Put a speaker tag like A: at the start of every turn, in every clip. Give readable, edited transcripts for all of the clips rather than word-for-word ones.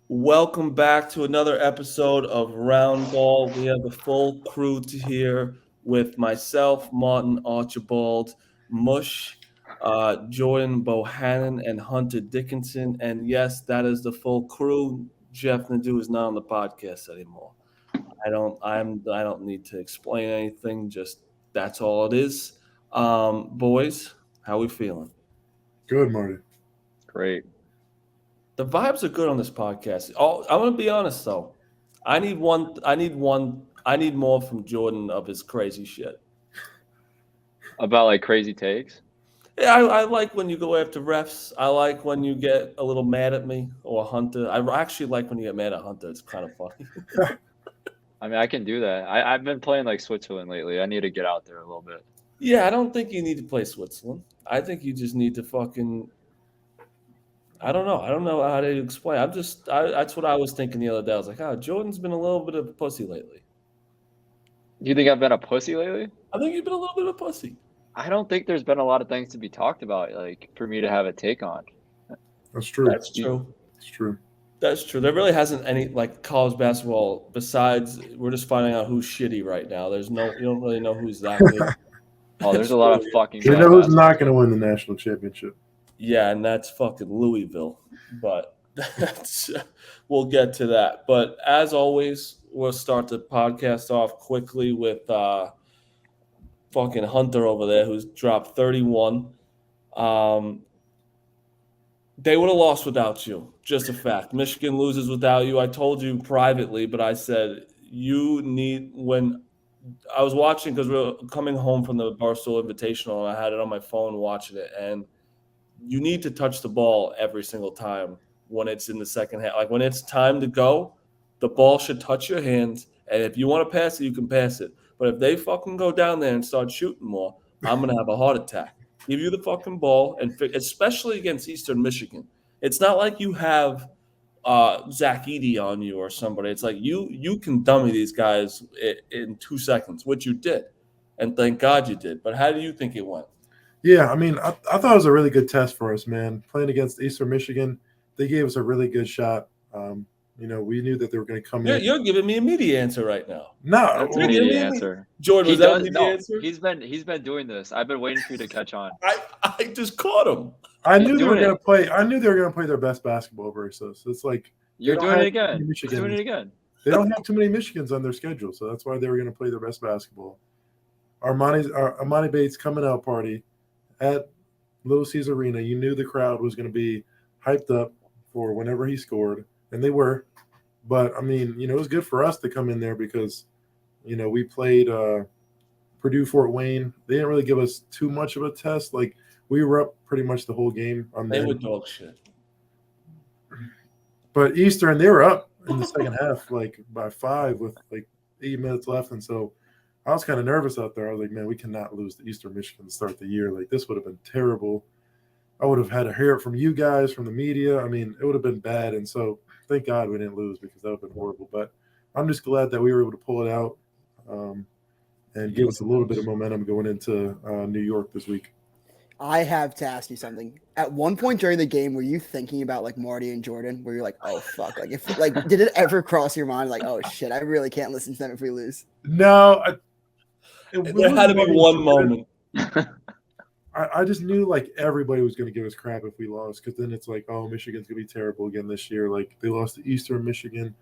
A: Welcome back to another episode of Roundball. We have the full crew here with myself, Martin Archibald, Mush, Jordan Bohannon, and Hunter Dickinson. And yes, that is the full crew. Jeff Nadeau is not on the podcast anymore. I don't need to explain anything. Just that's all it is. Boys, how we feeling?
B: Good, Marty.
C: Great.
A: The vibes are good on this podcast. Oh, I'm gonna be honest though. I need one. I need one. I need more from Jordan of his crazy shit.
C: About like crazy takes.
A: Yeah, I like when you go after refs. I like when you get a little mad at me or Hunter. I actually like when you get mad at Hunter. It's kind of funny.
C: I mean, I can do that. I've been playing like Switzerland lately. I need to get out there a little bit.
A: Yeah, I don't think you need to play Switzerland. I think you just need to fucking. I don't know. I don't know how to explain. That's what I was thinking the other day. I was like, oh, Jordan's been a little bit of a pussy lately.
C: Do you think I've been a pussy lately?
A: I think you've been a little bit of a pussy.
C: I don't think there's been a lot of things to be talked about, like for me to have a take on.
B: That's true.
A: That's true.
B: It's true.
A: That's true. There really hasn't any like college basketball besides we're just finding out who's shitty right now. There's no you don't really know who's that good.
C: Oh, there's a lot of fucking.
B: You know who's not going to win the national championship?
A: Yeah, and that's fucking Louisville. But that's we'll get to that. But as always, we'll start the podcast off quickly with fucking Hunter over there who's dropped 31. They would have lost without you. Just a fact. Michigan loses without you. I told you privately, but I said you need when I was watching because we are coming home from the Barstool Invitational and I had it on my phone watching it, and you need to touch the ball every single time when it's in the second half. Like when it's time to go, the ball should touch your hands, and if you want to pass it, you can pass it. But if they fucking go down there and start shooting more, I'm gonna have a heart attack. Give you the fucking ball, and especially against Eastern Michigan, it's not like you have Zach Edey on you or somebody. It's like you can dummy these guys in 2 seconds, which you did, and thank God you did. But how do you think it went?
B: Yeah, I mean, I thought it was a really good test for us, man. Playing against Eastern Michigan, they gave us a really good shot. We knew that they were going to come in.
A: You're giving me a media answer right now.
B: No,
C: That's an immediate answer.
A: Jordan, was that a media answer?
C: He's been doing this. I've been waiting for you to catch on.
A: I just caught him.
B: I knew they were going to play. I knew they were going to play their best basketball versus. So it's like
C: you're doing it again. He's doing it again.
B: They don't have too many Michigans on their schedule, so that's why they were going to play their best basketball. Emoni Bates coming out party at Little Caesars Arena. You knew the crowd was going to be hyped up for whenever he scored, and they were. But, I mean, it was good for us to come in there because, we played Purdue Fort Wayne. They didn't really give us too much of a test. Like, we were up pretty much the whole game.
A: They were dog shit.
B: But Eastern, they were up in the second half, like, by 5 with, 8 minutes left. And so I was kind of nervous out there. I was like, man, we cannot lose to Eastern Michigan to start the year. Like, this would have been terrible. I would have had to hear it from you guys, from the media. I mean, it would have been bad. And so thank God we didn't lose because that would have been horrible. But I'm just glad that we were able to pull it out and give us a little bit of momentum going into New York this week.
D: I have to ask you something. At one point during the game, were you thinking about like Marty and Jordan? Where you're like, oh fuck, did it ever cross your mind like, oh shit, I really can't listen to them if we lose?
B: No,
A: there had to be one moment.
B: I just knew like everybody was going to give us crap if we lost because then it's like, oh, Michigan's going to be terrible again this year. Like they lost to Eastern Michigan.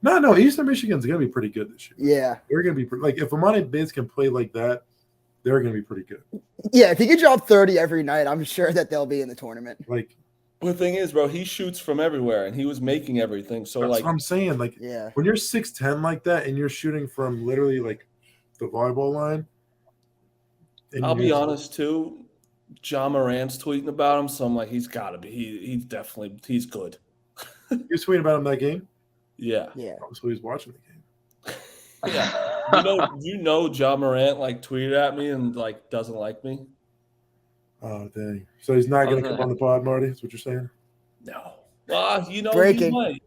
B: No, Eastern Michigan's going to be pretty good this year.
D: Yeah.
B: They're going to be like if Emoni Bates can play like that, they're going to be pretty good.
D: Yeah, if he could drop 30 every night, I'm sure that they'll be in the tournament.
B: Like
A: the thing is, bro, he shoots from everywhere and he was making everything. So
B: that's
A: like
B: what I'm saying. Like when you're 6'10" like that and you're shooting from literally like the volleyball line.
A: I'll be honest too. John Morant's tweeting about him, so I'm like, he's got to be. He's good.
B: You're tweeting about him that game?
A: Yeah.
B: So he's watching the game.
A: Yeah. John Morant like tweeted at me and like doesn't like me.
B: Oh dang! So he's not going to come on the pod, Marty? Is what you're saying?
A: No. Well,
D: Breaking.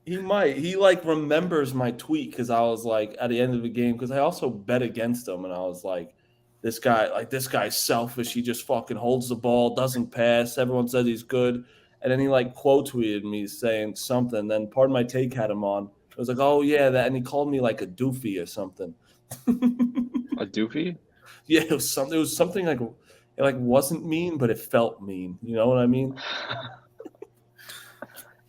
A: He might. He like remembers my tweet because I was like at the end of the game because I also bet against him and I was like. This guy's selfish. He just fucking holds the ball, doesn't pass. Everyone says he's good. And then he like quote tweeted me saying something. Then Pardon My Take had him on. It was like, oh yeah, that, and he called me like a doofy or something.
C: A doofy?
A: Yeah, it was something. It was something like it like wasn't mean, but it felt mean. You know what I mean?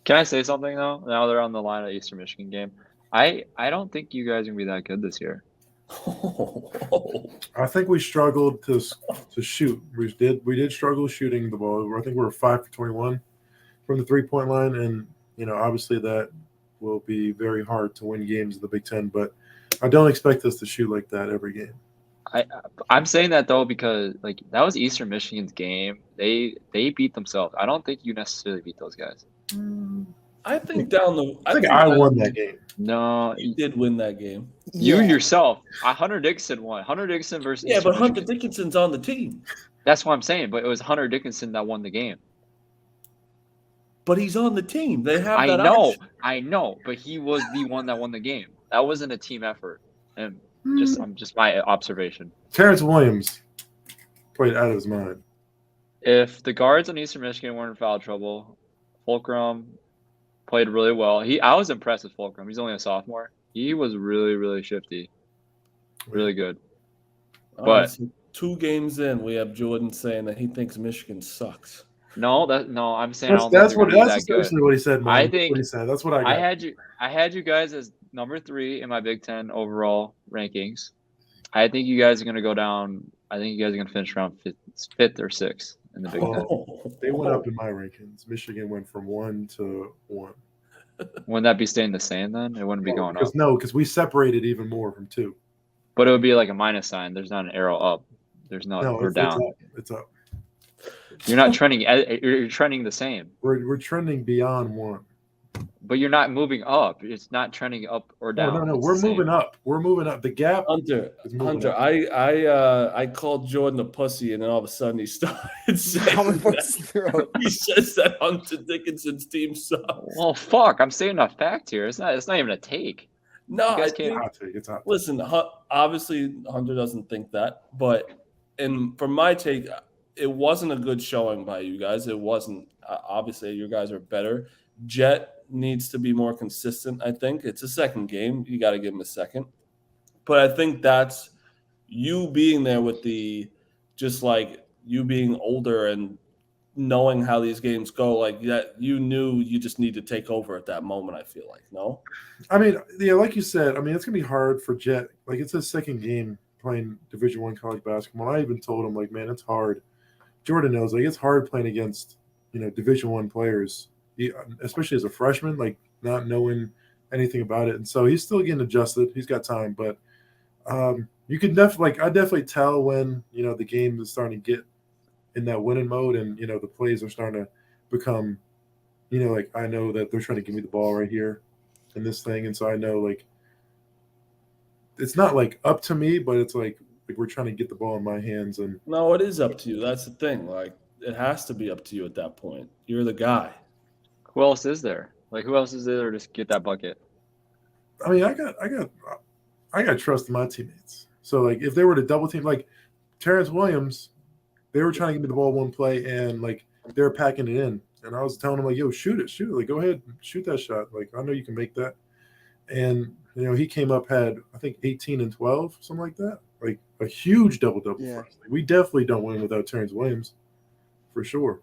C: Can I say something though? Now they're on the line at Eastern Michigan game. I don't think you guys are gonna be that good this year.
B: I think we struggled to shoot. We did struggle shooting the ball. I think we were 5 for 21 from the 3-point line, and obviously that will be very hard to win games in the Big Ten. But I don't expect us to shoot like that every game.
C: I'm saying that though because like that was Eastern Michigan's game. They beat themselves. I don't think you necessarily beat those guys.
A: I think
B: I won that game.
C: No,
A: You did win that game.
C: you
D: Yeah.
C: yourself. Hunter Dickinson won. Hunter Dickinson versus
A: Yeah,
C: Eastern
A: but Hunter
C: Michigan.
A: Dickinson's on the team.
C: That's what I'm saying. But it was Hunter Dickinson that won the game.
A: But he's on the team. They have
C: I
A: that
C: know,
A: option.
C: I know. But he was the one that won the game. That wasn't a team effort. And just my observation.
B: Terrence Williams played out of his mind.
C: If the guards on Eastern Michigan weren't in foul trouble, Fulcrum played really well. I was impressed with Fulcrum. He's only a sophomore. He was really, really shifty. Really good.
A: All
C: But-
A: right, so 2 games in, we have Jordan saying that he thinks Michigan sucks.
C: No, I'm saying I don't
B: That's
C: think they're gonna be
B: that's
C: that good.
B: essentially what he said. Man.
C: I
B: That's
C: think-
B: what he said. That's what I got.
C: I had you guys as number 3 in my Big Ten overall rankings. I think you guys are gonna go down. I think you guys are gonna finish around fifth or 6th in the Big Ten.
B: They went up in my rankings. Michigan went from 1 to 1.
C: Wouldn't that be staying the same then? It wouldn't be going up.
B: Because we separated even more from 2.
C: But it would be like a minus sign. There's not an arrow up. There's no,
B: No,
C: we're
B: it's
C: down.
B: up. It's up.
C: You're not trending. You're trending the same,
B: We're trending beyond 1.
C: but you're not moving up. It's not trending up or down.
B: No.
C: It's
B: We're
C: the same.
B: moving up. We're moving up. The gap.
A: Hunter,
B: is moving
A: Hunter,
B: up.
A: I called Jordan a pussy, and then all of a sudden he started saying
D: Coming for
A: that.
D: his throat.
A: He says that Hunter Dickinson's team sucks.
C: Well, fuck. I'm saying a fact here. It's not even a take.
A: No,
C: You guys
A: I
C: can't-
A: think,
B: Hot take. It's hot.
A: listen, obviously Hunter doesn't think that, but from my take, it wasn't a good showing by you guys. It wasn't. Obviously, you guys are better. Jet needs to be more consistent. I think it's a second game. You got to give him a second. But I think that's you being there with just like you being older and knowing how these games go. Like that, you knew you just need to take over at that moment. I feel like no.
B: I mean, yeah, like you said, I mean, it's gonna be hard for Jet. Like it's his second game playing Division I college basketball. I even told him, like, man, it's hard. Jordan knows, like, it's hard playing against Division I players, especially as a freshman, like not knowing anything about it. And so he's still getting adjusted. He's got time, but you can I definitely tell when the game is starting to get in that winning mode, and the plays are starting to become, like I know that they're trying to give me the ball right here in this thing, and so I know like it's not like up to me, but it's like we're trying to get the ball in my hands. And
A: No, it is up to you. That's the thing. Like it has to be up to you at that point. You're the guy.
C: Who else is there? Like who else is there to just get that bucket?
B: I mean, I got trust in my teammates. So like if they were to double team, like Terrence Williams, they were trying to give me the ball one play, and like they were packing it in, and I was telling them like, "Yo, shoot it, like go ahead, shoot that shot. Like I know you can make that." And he came up, had I think 18 and 12, something like that, like a huge double.
D: Yeah.
B: For us. Like, we definitely don't win without Terrence Williams, for sure.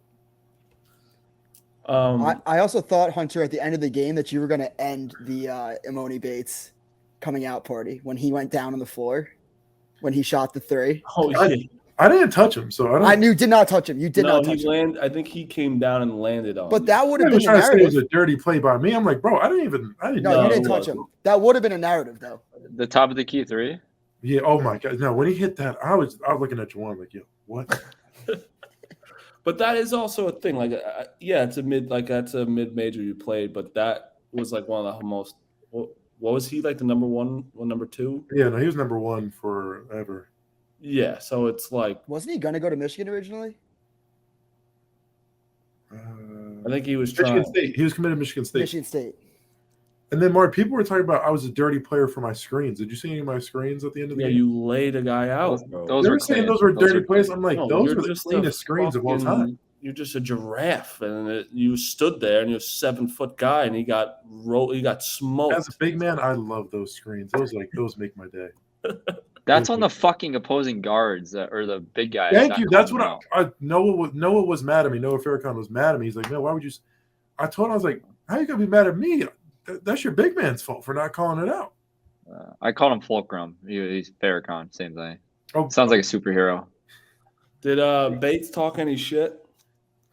D: I also thought, Hunter, at the end of the game that you were going to end the Emoni Bates coming out party when he went down on the floor, when he shot the 3.
A: Oh yeah.
B: I didn't touch him, so I don't.
D: I knew did not touch him. You did not touch him.
A: I think he came down and landed on.
D: But
A: him.
D: that would
B: I
D: have
B: was
D: been the
B: trying to say it was
D: narrative.
B: a dirty play by me. I'm like, bro, I didn't.
D: No,
A: No,
D: you didn't
A: it
D: touch
A: wasn't.
D: him. That would have been a narrative, though.
C: The top of the key 3?
B: Yeah. Oh my god. No, when he hit that, I was looking at Juwan like, yo, what?
A: But that is also a thing. Like, yeah, it's that's a mid major you played, but that was like one of the most. What was he like the number 1 or number 2?
B: Yeah, no, he was number 1 forever.
A: Yeah, so it's like
D: Wasn't he going to go to Michigan originally?
A: I think he was
B: Michigan
A: trying.
B: State. He was committed to Michigan State.
D: Michigan State.
B: And then, Mark, people were talking about I was a dirty player for my screens. Did you see any of my screens at the end of the
A: Yeah,
B: game?
A: you laid a guy out, bro.
C: Those
B: They
C: were
B: were saying
C: clean.
B: those were
C: Those
B: dirty
C: were
B: plays.
C: clean.
B: I'm like,
A: No,
B: those
A: you're
B: are the
A: just a
B: cleanest screens of all
A: fucking-
B: time.
A: you're just a giraffe, and you stood there, and you're a 7-foot guy, and he got smoked.
B: As a big man, I love those screens. Those make my day.
C: That's on the fucking opposing guards or the big guys.
B: Thank
C: not
B: you. That's
C: calling
B: what
C: them out.
B: Noah was mad at me. Noah Farrakhan was mad at me. He's like, no, why would you? I told him, I was like, how are you gonna be mad at me? That's your big man's fault for not calling it out.
C: I called him Fulcrum. He's Farrakhan, same thing.
B: Oh,
C: Sounds like a superhero.
A: Did Bates talk any shit?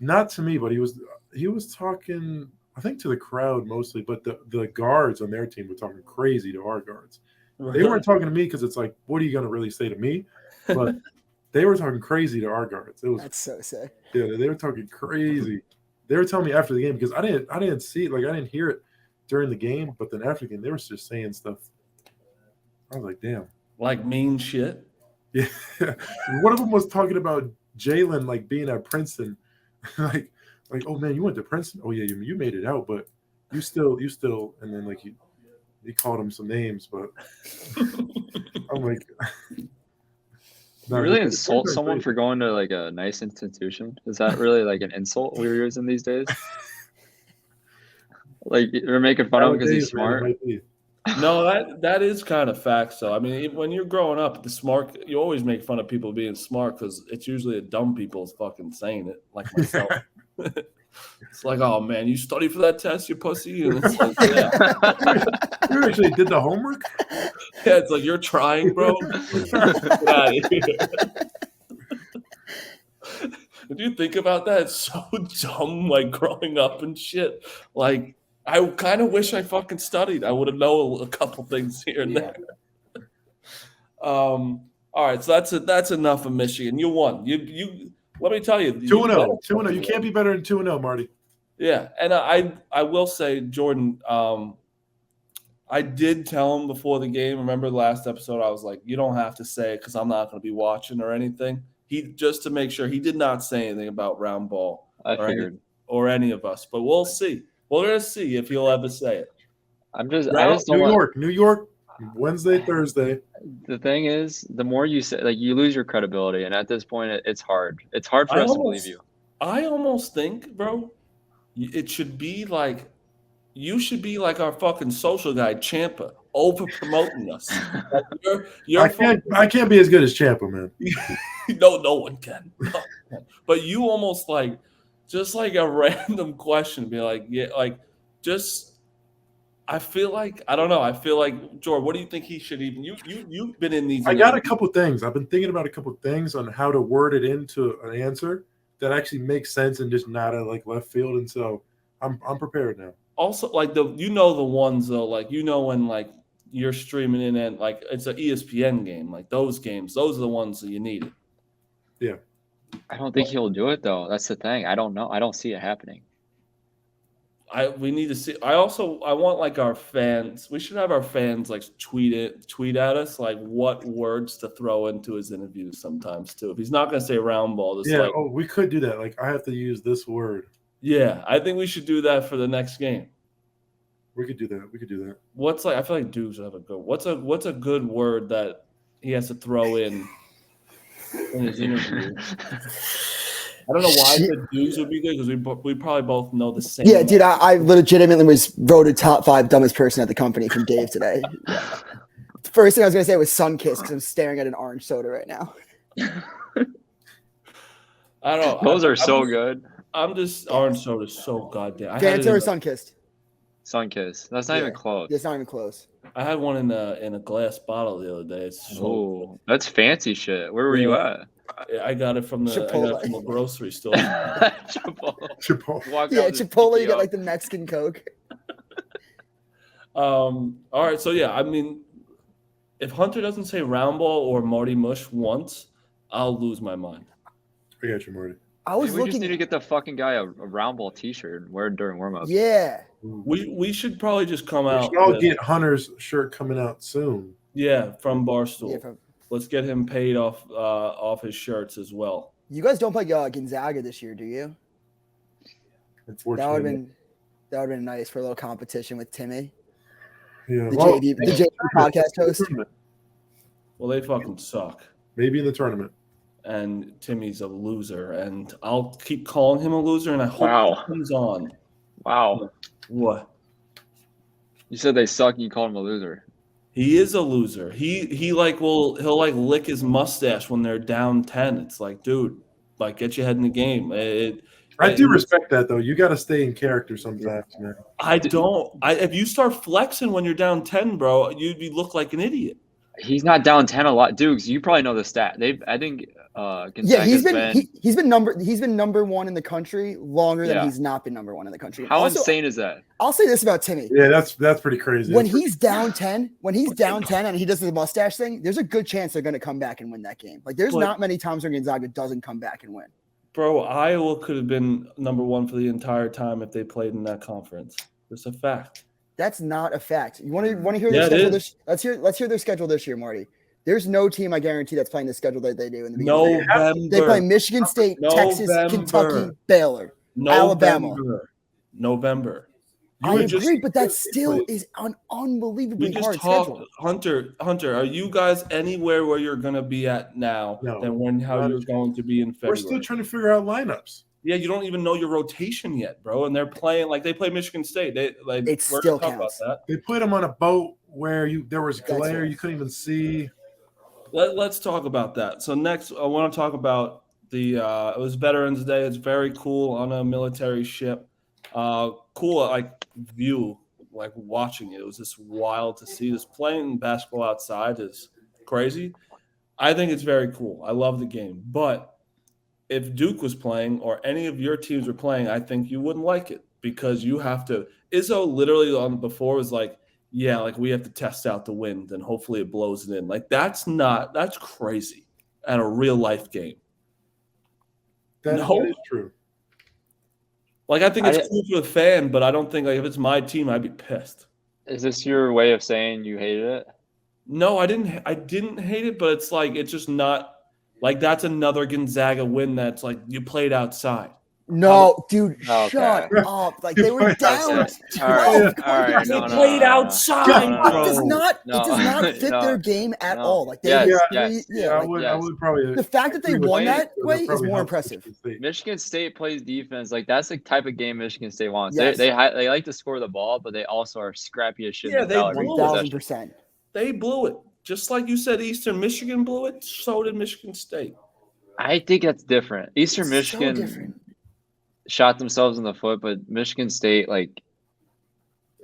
B: Not to me, but he was talking, I think, to the crowd mostly. But the guards on their team were talking crazy to our guards. They weren't talking to me because it's like, what are you gonna really say to me? But they were talking crazy to our guards.
D: That's so sick.
B: Yeah, they were talking crazy. They were telling me after the game because I didn't see it, like I didn't hear it during the game, but then after the game they were just saying stuff. I was like, damn.
A: Like mean shit.
B: Yeah. One of them was talking about Jalen like being at Princeton, like oh man, you went to Princeton? Oh yeah, you made it out, but you still, and then like he called him some names, but I'm like.
C: You really insult someone for going to like a nice institution? Is that really like an insult we're using these days? Like you're making fun of him because he's smart?
A: No, that is kind of facts though. I mean, when you're growing up, you always make fun of people being smart because it's usually the dumb people fucking saying it, like myself. It's like, oh man, you study for that test, you pussy. And it's like, yeah.
B: You actually did the homework?
A: Yeah, it's like you're trying, bro. Get out of here. Did you think about that? It's so dumb, like growing up and shit. Like, I kind of wish I fucking studied. I would have known a couple things here and there. All right, so that's enough of Michigan. You won. You. Let me tell you,
B: 2-0. 2-0. You can't be better than 2-0, Marty.
A: Yeah, and I will say, Jordan, I did tell him before the game. Remember the last episode? I was like, you don't have to say it because I'm not going to be watching or anything. He just to make sure he did not say anything about Roundball or any of us. But we'll see. We're gonna see if he'll ever say it.
C: I just don't
B: New York, Wednesday, Thursday.
C: The thing is, the more you say, like, you lose your credibility, and at this point, it's hard. It's hard for us to believe you.
A: I almost think, bro, it should be like you should be like our fucking social guy, Champa, over promoting us. Like
B: I can't be as good as Champa, man.
A: No one can. But you almost like just like a random question, be like, yeah, like just. I feel like I don't know. I feel like George. What do you think he should even? You've been in these.
B: I got a couple things. I've been thinking about a couple things on how to word it into an answer that actually makes sense and just not at like left field. And so I'm prepared now.
A: Also, like the ones though, like when like you're streaming in and like it's an ESPN game, like those games, those are the ones that you need.
B: Yeah.
C: I don't think he'll do it though. That's the thing. I don't know. I don't see it happening.
A: We need to see. I want like our fans. We should have our fans like tweet at us like what words to throw into his interviews sometimes too. If he's not going to say Roundball, just
B: we could do that. Like I have to use this word.
A: Yeah, I think we should do that for the next game.
B: We could do that.
A: What's like? I feel like Dukes have a good. What's a good word that he has to throw in his interview? I don't know why I said Dukes would be good because we probably both know the same.
D: Yeah, dude, I legitimately was voted top 5 dumbest person at the company from Dave today. Yeah. The first thing I was going to say was Sunkiss because I'm staring at an orange soda right now.
A: I don't know.
C: Those are so good.
A: I'm just orange soda is so goddamn.
D: Fanta or Sunkissed?
C: Sunkiss. That's not even close.
D: It's not even close.
A: I had one in a glass bottle the other day. It's so
C: that's fancy shit. Where were you at?
A: I got it from the grocery store.
B: Chipotle.
D: Yeah, Chipotle. You got like the Mexican Coke.
A: All right, so yeah, I mean, if Hunter doesn't say Roundball or Marty Mush once, I'll lose my mind.
B: I got you, Marty.
C: We just need to get the fucking guy a Roundball T-shirt and wear it during warm-up.
D: Yeah.
A: We should probably just come out.
B: We should all get Hunter's shirt coming out soon.
A: Yeah, from Barstool.
D: Yeah,
A: Let's get him paid off his shirts as well.
D: You guys don't play Gonzaga this year, do you?
B: Unfortunately.
D: That would have been nice for a little competition with Timmy.
B: Yeah.
D: The JV podcast host.
A: Well, they fucking suck.
B: Maybe in the tournament.
A: and Timmy's a loser, and I'll keep calling him a loser, and I hope
C: Wow.
A: he comes on.
C: Wow.
A: What?
C: You said they suck and you called him a loser.
A: He is a loser. He'll lick his mustache when they're down 10. It's like, dude, like get your head in the game.
B: I do respect that though. You got to stay in character sometimes, man.
A: I don't. If you start flexing when you're down 10, bro, you'd look like an idiot.
C: He's not down 10 a lot. Dukes, you probably know the stat. I think Gonzaga's
D: he's been number one in the country longer than he's not been number one in the country.
C: How also, insane is that?
D: I'll say this about Timmy.
B: Yeah, that's pretty crazy.
D: When he's down 10 and he does the mustache thing, there's a good chance they're going to come back and win that game. Like there's not many times where Gonzaga doesn't come back and win.
A: Bro, Iowa could have been number one for the entire time if they played in that conference. It's a fact.
D: That's not a fact. You want to hear their schedule? Let's hear their schedule this year, Marty. There's no team I guarantee that's playing the schedule that they do in the beginning.
A: November.
D: They play Michigan State, Texas, Kentucky, Baylor, Alabama.
A: November.
D: I agree, but that still is an unbelievably hard schedule.
A: Hunter, are you guys anywhere where you're going to be at now than how you're going to be in February?
B: We're still trying to figure out lineups.
A: Yeah, you don't even know your rotation yet, bro. And they're playing like they play Michigan State.
D: It still counts.
B: They put them on a boat where there was glare, you couldn't even see.
A: Let's talk about that. So next, I want to talk about it was Veterans Day. It's very cool on a military ship. Cool, like view, like watching it. It was just wild to see. This playing basketball outside is crazy. I think it's very cool. I love the game, but if Duke was playing or any of your teams were playing, I think you wouldn't like it because you have to. Izzo literally on before was like, yeah, like we have to test out the wind and hopefully it blows it in. Like that's crazy at a real life game.
B: That is true.
A: Like I think it's cool for the fan, but I don't think like if it's my team, I'd be pissed.
C: Is this your way of saying you hated it?
A: No, I didn't hate it, but it's like it's just not. Like, that's another Gonzaga win that's, like, you played outside.
D: No, dude, shut up. Like, they were down.
C: All right.
A: They played outside, bro.
D: It does not fit their game at all. Like,
B: I would probably.
D: The fact that they won that way is more impressive.
C: Michigan State plays defense. Like, that's the type of game Michigan State wants.
D: Yes.
C: They like to score the ball, but they also are scrappy as shit.
A: Yeah, they
D: 1,000%.
A: They blew it. Just like you said, Eastern Michigan blew it, so did Michigan State.
C: I think that's different. Eastern Michigan shot themselves in the foot, but Michigan State, like,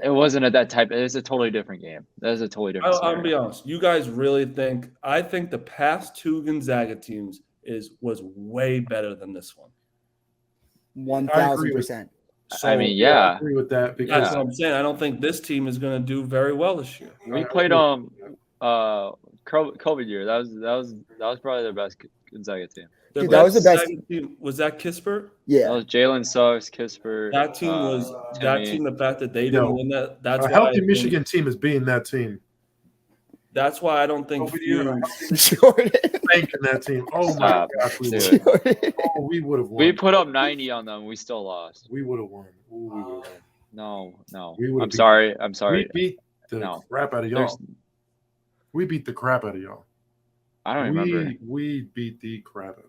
C: it wasn't at that type. It's a totally different game. That is a totally different
A: I'll be honest. You guys really think – I think the past two Gonzaga teams was way better than this one.
D: 1,000%.
A: So,
C: I mean, yeah.
B: I agree with that because
A: that's what I'm saying. I don't think this team is going to do very well this year.
C: We played COVID year. That was probably their best Gonzaga team.
D: Dude, that was the best
A: team. Was that Kispert?
D: Yeah.
C: That was Jalen Suggs, Kispert.
A: That team was that team. The fact that they didn't win that's
B: a healthy Michigan team is being that team.
A: That's why I don't think
D: Jordan
B: thanking that team. Oh my gosh, we would have won.
C: We put up 90 on them. We still lost.
B: We would have won. Ooh, we would have won.
C: No.
B: I'm
C: sorry.
B: We beat the crap out of y'all. We beat the crap out of y'all.
C: I don't remember.
B: We beat the crap out of y'all.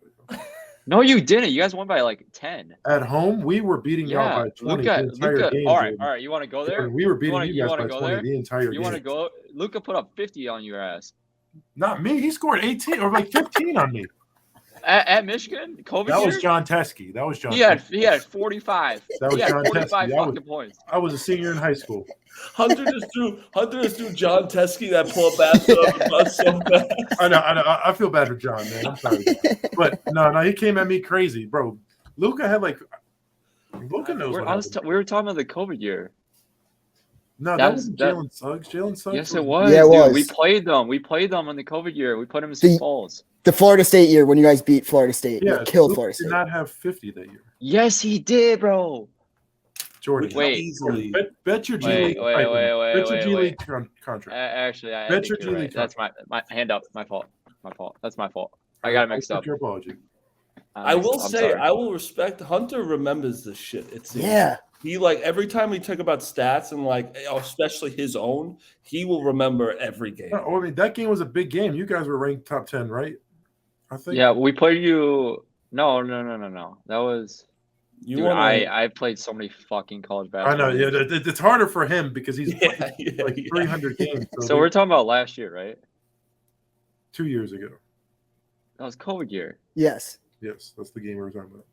C: No, you didn't. You guys won by like 10.
B: At home, we were beating y'all by 20 the entire game.
C: All right. You want to go there?
B: We were beating you guys by 20 the entire game.
C: You want to go? Luka put up 50 on your ass.
B: Not me. He scored 18 or like 15 on me.
C: At Michigan?
B: That was John Teskey.
C: He had 45.
B: That was John
C: 45
B: Teskey.
C: fucking points.
B: I was a senior in high school.
A: Hunter just threw John Teskey that pull basket up the bus so fast.
B: I know. I feel bad for John, man. I'm sorry. But no, he came at me crazy, bro. Luka had like Luka knows what
C: we were talking about the COVID year.
B: No, that was Jalen Suggs. Jalen Suggs.
C: Yes, it was.
D: Yeah, it was.
C: We played them. We played them in the COVID year. We put them in Sioux Falls.
D: The Florida State year when you guys beat Florida State.
B: Yeah,
D: killed
B: Luka
D: Florida State.
B: Did not have 50 that year.
C: Yes, he did, bro.
B: Jordan.
C: Wait.
B: Bet your G League. Bet your G League contract.
C: Actually, I
B: bet
C: think
B: your G League.
C: That's my hand up. My fault. That's my fault. I got it mixed up.
B: Your apology.
A: I will say, I will respect Hunter remembers this shit.
D: Yeah.
A: He like every time we talk about stats and like especially his own, he will remember every game.
B: I mean, that game was a big game. You guys were ranked top 10, right? I think.
C: Yeah, we played you. No. That was.
A: You
C: Dude,
A: want
C: I played so many fucking college
B: I
C: basketball
B: know. Yeah,
C: games.
B: it's harder for him because he's
A: Yeah,
B: played
A: yeah,
B: like
A: yeah.
B: 300 games.
C: So we're talking about last year, right?
B: 2 years ago.
C: That was COVID year.
D: Yes.
B: Yes, that's the game we were talking about.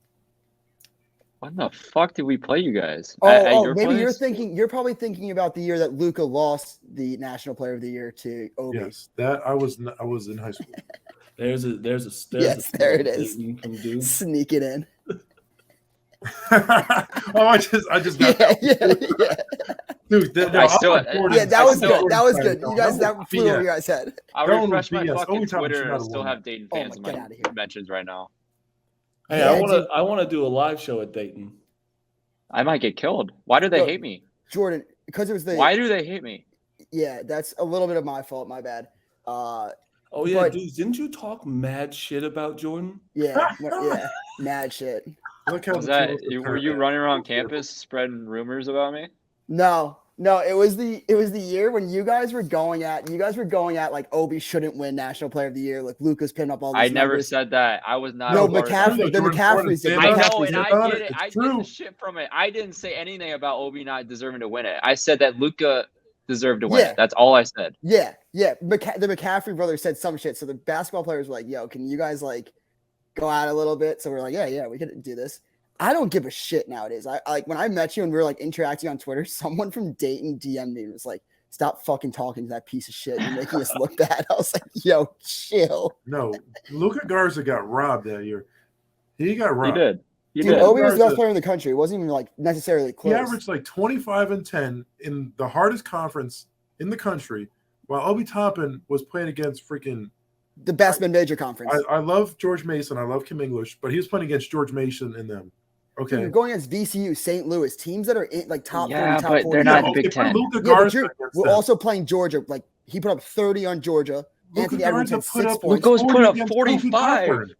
C: When the fuck did we play you guys?
D: Oh,
C: At your
D: maybe
C: place?
D: you're probably thinking about the year that Luka lost the National Player of the Year to Obi.
B: Yes, that I was in high school.
A: There's a
D: Yes, there it is.
A: Dayton from Duke.
D: Sneak it in.
B: Oh, I just got dude.
D: That was good. That was good. You guys, that flew over your guys' head.
C: I'll
B: That one
C: refresh
B: was
C: my
B: BS.
C: fucking
B: Only time we should
C: Twitter
B: not
C: and
B: have
C: still
B: won
C: have
B: that.
C: Dayton
D: Oh
C: fans
D: my-
C: in
D: get
C: my
D: outta here.
C: mentions right now.
A: Hey,
D: Yeah,
A: I want to do a live show at Dayton.
C: I might get killed. Why do they
D: Yo,
C: hate me?
D: Jordan, because it was the
C: Why do they hate me?
D: yeah, that's a little bit of my fault. My bad.
A: Oh yeah,
D: But-
A: dude, didn't you talk mad shit about Jordan?
D: Yeah, mad shit.
B: Look how
C: Was
B: the
C: that
B: tables have
C: were
B: turned
C: you
B: out.
C: running around campus spreading rumors about me?
D: No, it was the year when you guys were going at like Obi shouldn't win National Player of the Year. Like Luka's pinned up all these
C: I never
D: numbers.
C: said that. I was not.
D: No,
C: a part of that.
D: McCaffrey. The
B: Jordan,
D: McCaffreys did.
B: stand
C: I
B: on it.
C: know, and
B: Stand
C: I
B: on
C: get
B: it.
C: it.
B: It's
C: I get
B: true.
C: the shit from it. I didn't say anything about Obi not deserving to win it. I said that Luka deserved to win
D: Yeah.
C: it. That's all I said.
D: Yeah. The McCaffrey brothers said some shit. So the basketball players were like, "Yo, can you guys like go out a little bit?" So we're like, "Yeah, we could do this." I don't give a shit nowadays. I like when I met you and we were like interacting on Twitter. Someone from Dayton DM'd me and was like, "Stop fucking talking to that piece of shit. You're making us look bad." I was like, "Yo, chill."
B: No, Luka Garza got robbed that year. He got
C: He
B: robbed.
C: did. He
D: Dude,
C: did.
D: Obi was the best
B: Garza-
D: player in the country. It wasn't even like necessarily close.
B: He averaged like 25 and 10 in the hardest conference in the country, while Obi Toppin was playing against freaking.
D: The best mid-major conference.
B: I love George Mason. I love Kim English, but he was playing against George Mason and them.
D: Dude,
B: Okay.
D: you're going against VCU, St. Louis, teams that are in like top 30,
C: Yeah,
D: top
C: but
D: 40.
C: they're not
B: Yeah,
C: Big
B: if we're
C: Ten.
B: Luka
D: Yeah, but
B: Garza
D: you're,
B: against
D: we're
B: them.
D: also playing Georgia. Like he put up 30 on Georgia.
B: Luka
D: Anthony Edwards
B: Garza
D: had
B: put
D: 6
B: up
D: points.
C: Luka's put up
B: against
C: 45.
B: Kobe Cochran.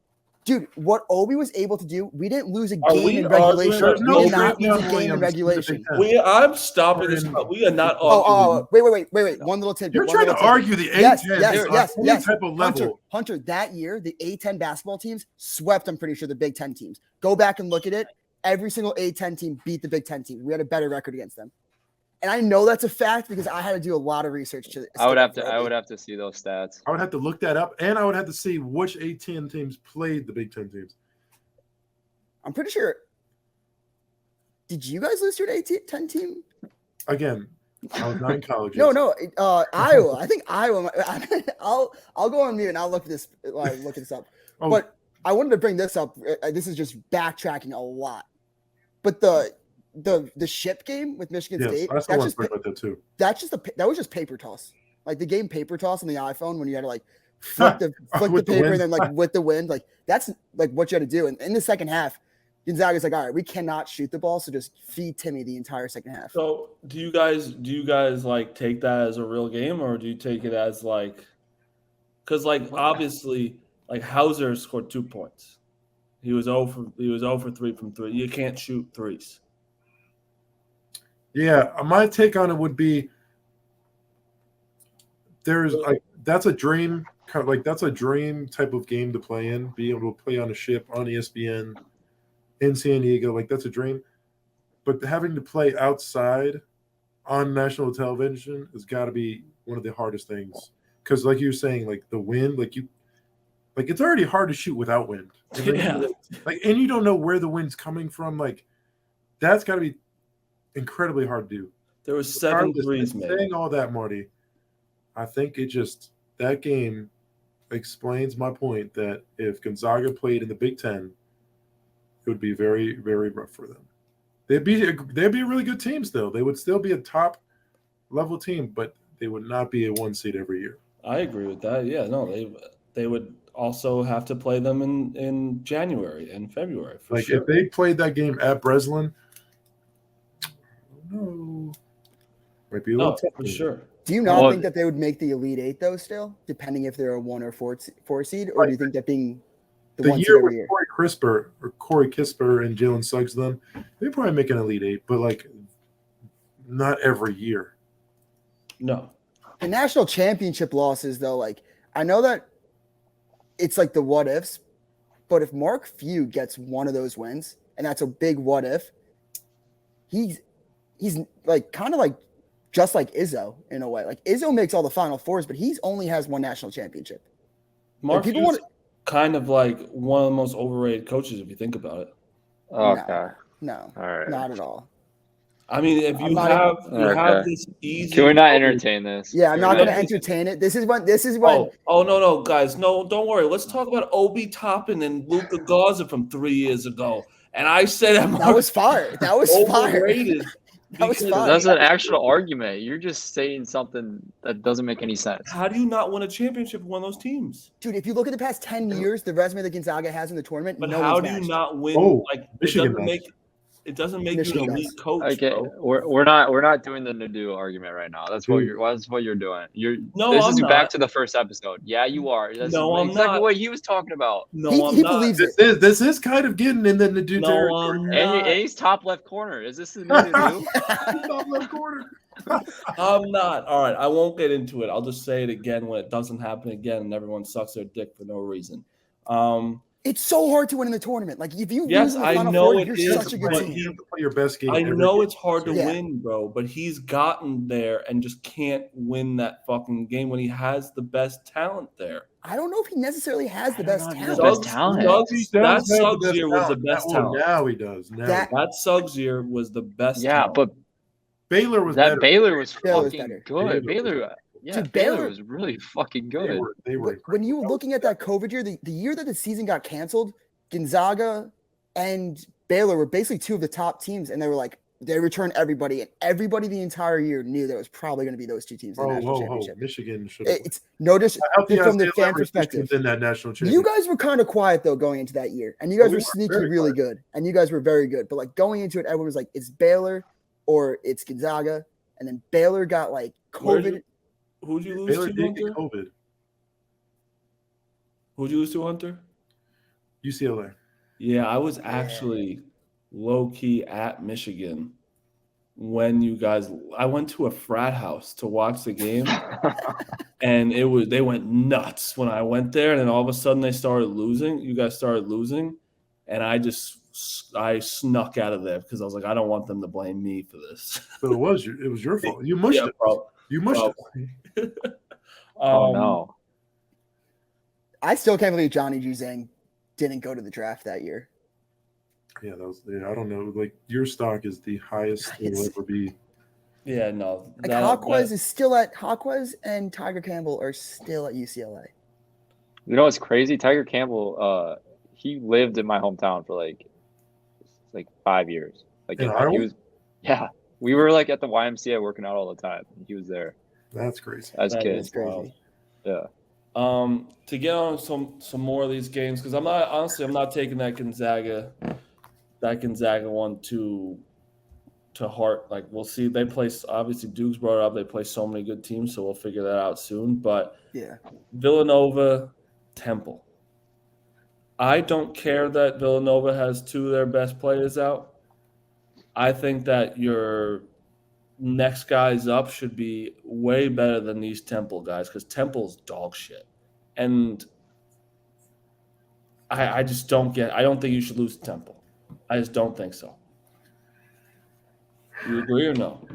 D: Dude, what Obi was able to do, we didn't lose a
A: Are
D: game
A: we
D: in
A: arguing
D: regulation.
A: that
D: We
B: no
D: did not
B: Travion
D: lose a game
B: Williams
D: in
B: in the
D: regulation.
B: Big Ten.
A: I'm stopping this. We are not arguing.
D: Wait. One little tidbit.
B: You're
D: one
B: trying to
D: little tidbit.
B: argue the A10
D: Yes,
B: on any type of level.
D: Hunter, that year, the A10 basketball teams swept, I'm pretty sure, the Big Ten teams. Go back and look at it. Every single A10 team beat the Big Ten team. We had a better record against them. And I know that's a fact because I had to do a lot of research to
C: I would have
D: for
C: to. I
D: Obi.
C: would have to see those stats.
B: I would have to look that up, and I would have to see which A10 teams played the Big Ten teams.
D: I'm pretty sure. Did you guys lose to an A10 team?
B: Again, I was not in college.
D: No, Iowa. I think Iowa. I'll go on mute and I'll look this up.
B: Oh,
D: But I wanted to bring this up. This is just backtracking a lot. But the ship game with Michigan
B: yes,
D: State,
B: I still want to talk about that too.
D: that was just paper toss. Like the game paper toss on the iPhone when you had to like flick the
B: With the
D: paper
B: wind.
D: and then like with the wind, like that's like what you had to do. And in the second half, Gonzaga's like, all right, we cannot shoot the ball, so just feed Timmy the entire second half.
A: So do you guys like take that as a real game, or do you take it as like, because like obviously like Hauser scored 2 points. He was 0 for 3 from 3. You can't shoot threes.
B: Yeah, my take on it would be there's like that's a dream kind of like that's a dream type of game to play in. Be able to play on a ship on ESPN in San Diego, like that's a dream. But having to play outside on national television has got to be one of the hardest things because, like you were saying, like the wind, like it's already hard to shoot without wind. And then
A: Yeah.
B: and you don't know where the wind's coming from. Like that's got to be incredibly hard to do.
A: There was 7
B: Regardless,
A: threes made.
B: saying all that, Marty, I think that game explains my point that if Gonzaga played in the Big Ten, it would be very, very rough for them. They'd be a really good team still. They would still be a top level team, but they would not be a 1 seed every year.
A: I agree with that. Yeah, no, they would also have to play them in January and February for
B: Like
A: sure.
B: if they played that game at Breslin, no, might be a little
A: No,
B: tough
A: for sure.
D: Do you not
C: Well-
D: think that they would make the Elite Eight though? Still, depending if they're a 1 or 4 seed, or do you think that being the
B: The
D: 1 seed
B: year
D: every
B: with
D: year?
B: Corey Kisper and Jalen Suggs, them, they probably make an Elite Eight, but like not every year.
A: No.
D: The national championship losses, though, like I know that it's like the what ifs. But if Mark Few gets one of those wins, and that's a big what if, he's like kind of like just like Izzo in a way. Like Izzo makes all the Final Fours, but he's only has one national championship.
A: Mark
D: people
A: Few's
D: wanna-
A: kind of like one of the most overrated coaches if you think about it.
C: Okay.
D: No,
C: All right.
D: not at all.
A: I mean, if you
D: I'm not
A: have
C: Okay.
A: this easy.
C: Can we not
A: coverage-
C: entertain this?
D: Yeah, I'm
C: Can
D: not
C: we
D: going to
A: entertain
D: entertain it. This is when
A: Oh no, guys, no, don't worry. Let's talk about Obi Toppin and Luka Garza from 3 years ago. And I said
D: that was fire. That was fire.
A: overrated.
D: That was
A: because
D: fire.
C: That's an actual argument. You're just saying something that doesn't make any sense.
A: How do you not win a championship with one of those teams?
D: Dude, if you look at the past 10 years, the resume that Gonzaga has in the tournament,
A: But
D: no
A: how
D: one's
A: do you
D: matched.
A: not win?
B: Oh,
A: Like
B: Michigan matched.
A: it doesn't make you
D: Michigan
A: an elite
D: does.
A: coach,
C: Okay,
A: bro.
C: we're not doing the Nadu argument right now. That's what
B: Dude.
C: you're doing.
A: No,
C: This
A: I'm
C: is
A: not.
C: back to the first episode. Yeah, you are. That's
A: No, I'm
C: exactly
A: not.
C: what he was talking about.
A: No,
D: He
A: I'm not.
D: believes it.
B: This is kind of getting in the Nadu
A: No,
B: territory.
A: I'm
C: And,
A: not.
C: and he's top left corner. Is this the new Nadu?
B: Top left corner.
A: I'm not. All right, I won't get into it. I'll just say it again when it doesn't happen again and everyone sucks their dick for no reason.
D: It's so hard to win in the tournament. Like if you
A: Yes,
D: lose in the
A: I
D: Final
A: know
D: Four,
A: it
D: you're
A: is,
D: such a good
A: but
D: team.
B: You have to play your best game.
A: I
B: every
A: know
B: game.
A: it's hard to
D: Yeah.
A: win, bro, but he's gotten there and just can't win that fucking game when he has the best talent there.
D: I don't know if he necessarily has the
C: I don't
D: best
C: know if he has
D: talent.
C: the best talent.
A: That
B: Does have
A: Suggs
B: best
A: year was the
B: talent.
A: best
B: Oh,
A: talent.
B: now he does. Now
D: That-
A: That Suggs year was the best
C: Yeah,
A: talent.
C: but
B: Baylor was
C: that
B: better.
C: Baylor was
D: Baylor was
C: fucking
D: better.
C: good.
B: Baylor
D: Dude,
C: Baylor
D: Baylor-
C: was really fucking
B: They
C: good.
B: were
D: When you were looking at that COVID year, the year that the season got canceled, Gonzaga and Baylor were basically two of the top teams, and they were like, they returned everybody, and everybody the entire year knew that it was probably going to be those two teams in the national championship.
B: Michigan should have.
D: It's notice from the fan perspective.
B: in that national
D: You
B: championship.
D: guys were kind of quiet though going into that year, and you guys
B: we
D: were
B: were
D: sneaky
B: very
D: really
B: quiet.
D: good, and you guys were very good. But like going into it, everyone was like, "It's Baylor or it's Gonzaga," and then Baylor got like
A: Where'd
D: COVID.
A: you- Who'd you lose
B: Baylor
A: to,
B: did get
A: Hunter?
B: COVID.
A: Who'd you lose to, Hunter?
B: UCLA.
A: Yeah, I was actually low key at Michigan when you guys. I went to a frat house to watch the game, and they went nuts when I went there. And then all of a sudden they started losing. You guys started losing, and I snuck out of there because I was like, I don't want them to blame me for this.
B: But it was your fault. You mushed
A: Yeah,
B: it.
A: bro.
B: You mushed
A: Bro.
B: it.
C: Oh no.
D: I still can't believe Johnny Juzang didn't go to the draft that year.
B: Yeah, that was. Yeah, I don't know. Like your stock is the highest it will ever be.
A: Yeah, no.
D: Like Hawkes is still at Hawkes, and Tiger Campbell are still at UCLA.
C: You know what's crazy? Tiger Campbell, he lived in my hometown for like 5 years. Like
B: In
C: he
B: Iowa?
C: was, yeah. We were like at the YMCA working out all the time. He was there
B: That's crazy.
C: as
A: That
C: kids.
A: is wild.
C: Yeah.
A: To get on some more of these games, because I'm not taking that Gonzaga one to heart. Like we'll see. They play, obviously Duke's brought it up. They play so many good teams, so we'll figure that out soon. But
D: Yeah,
A: Villanova, Temple. I don't care that Villanova has two of their best players out. I think that your next guys up should be way better than these Temple guys because Temple's dog shit. And I just don't get – I don't think you should lose to Temple. I just don't think so. You agree or no?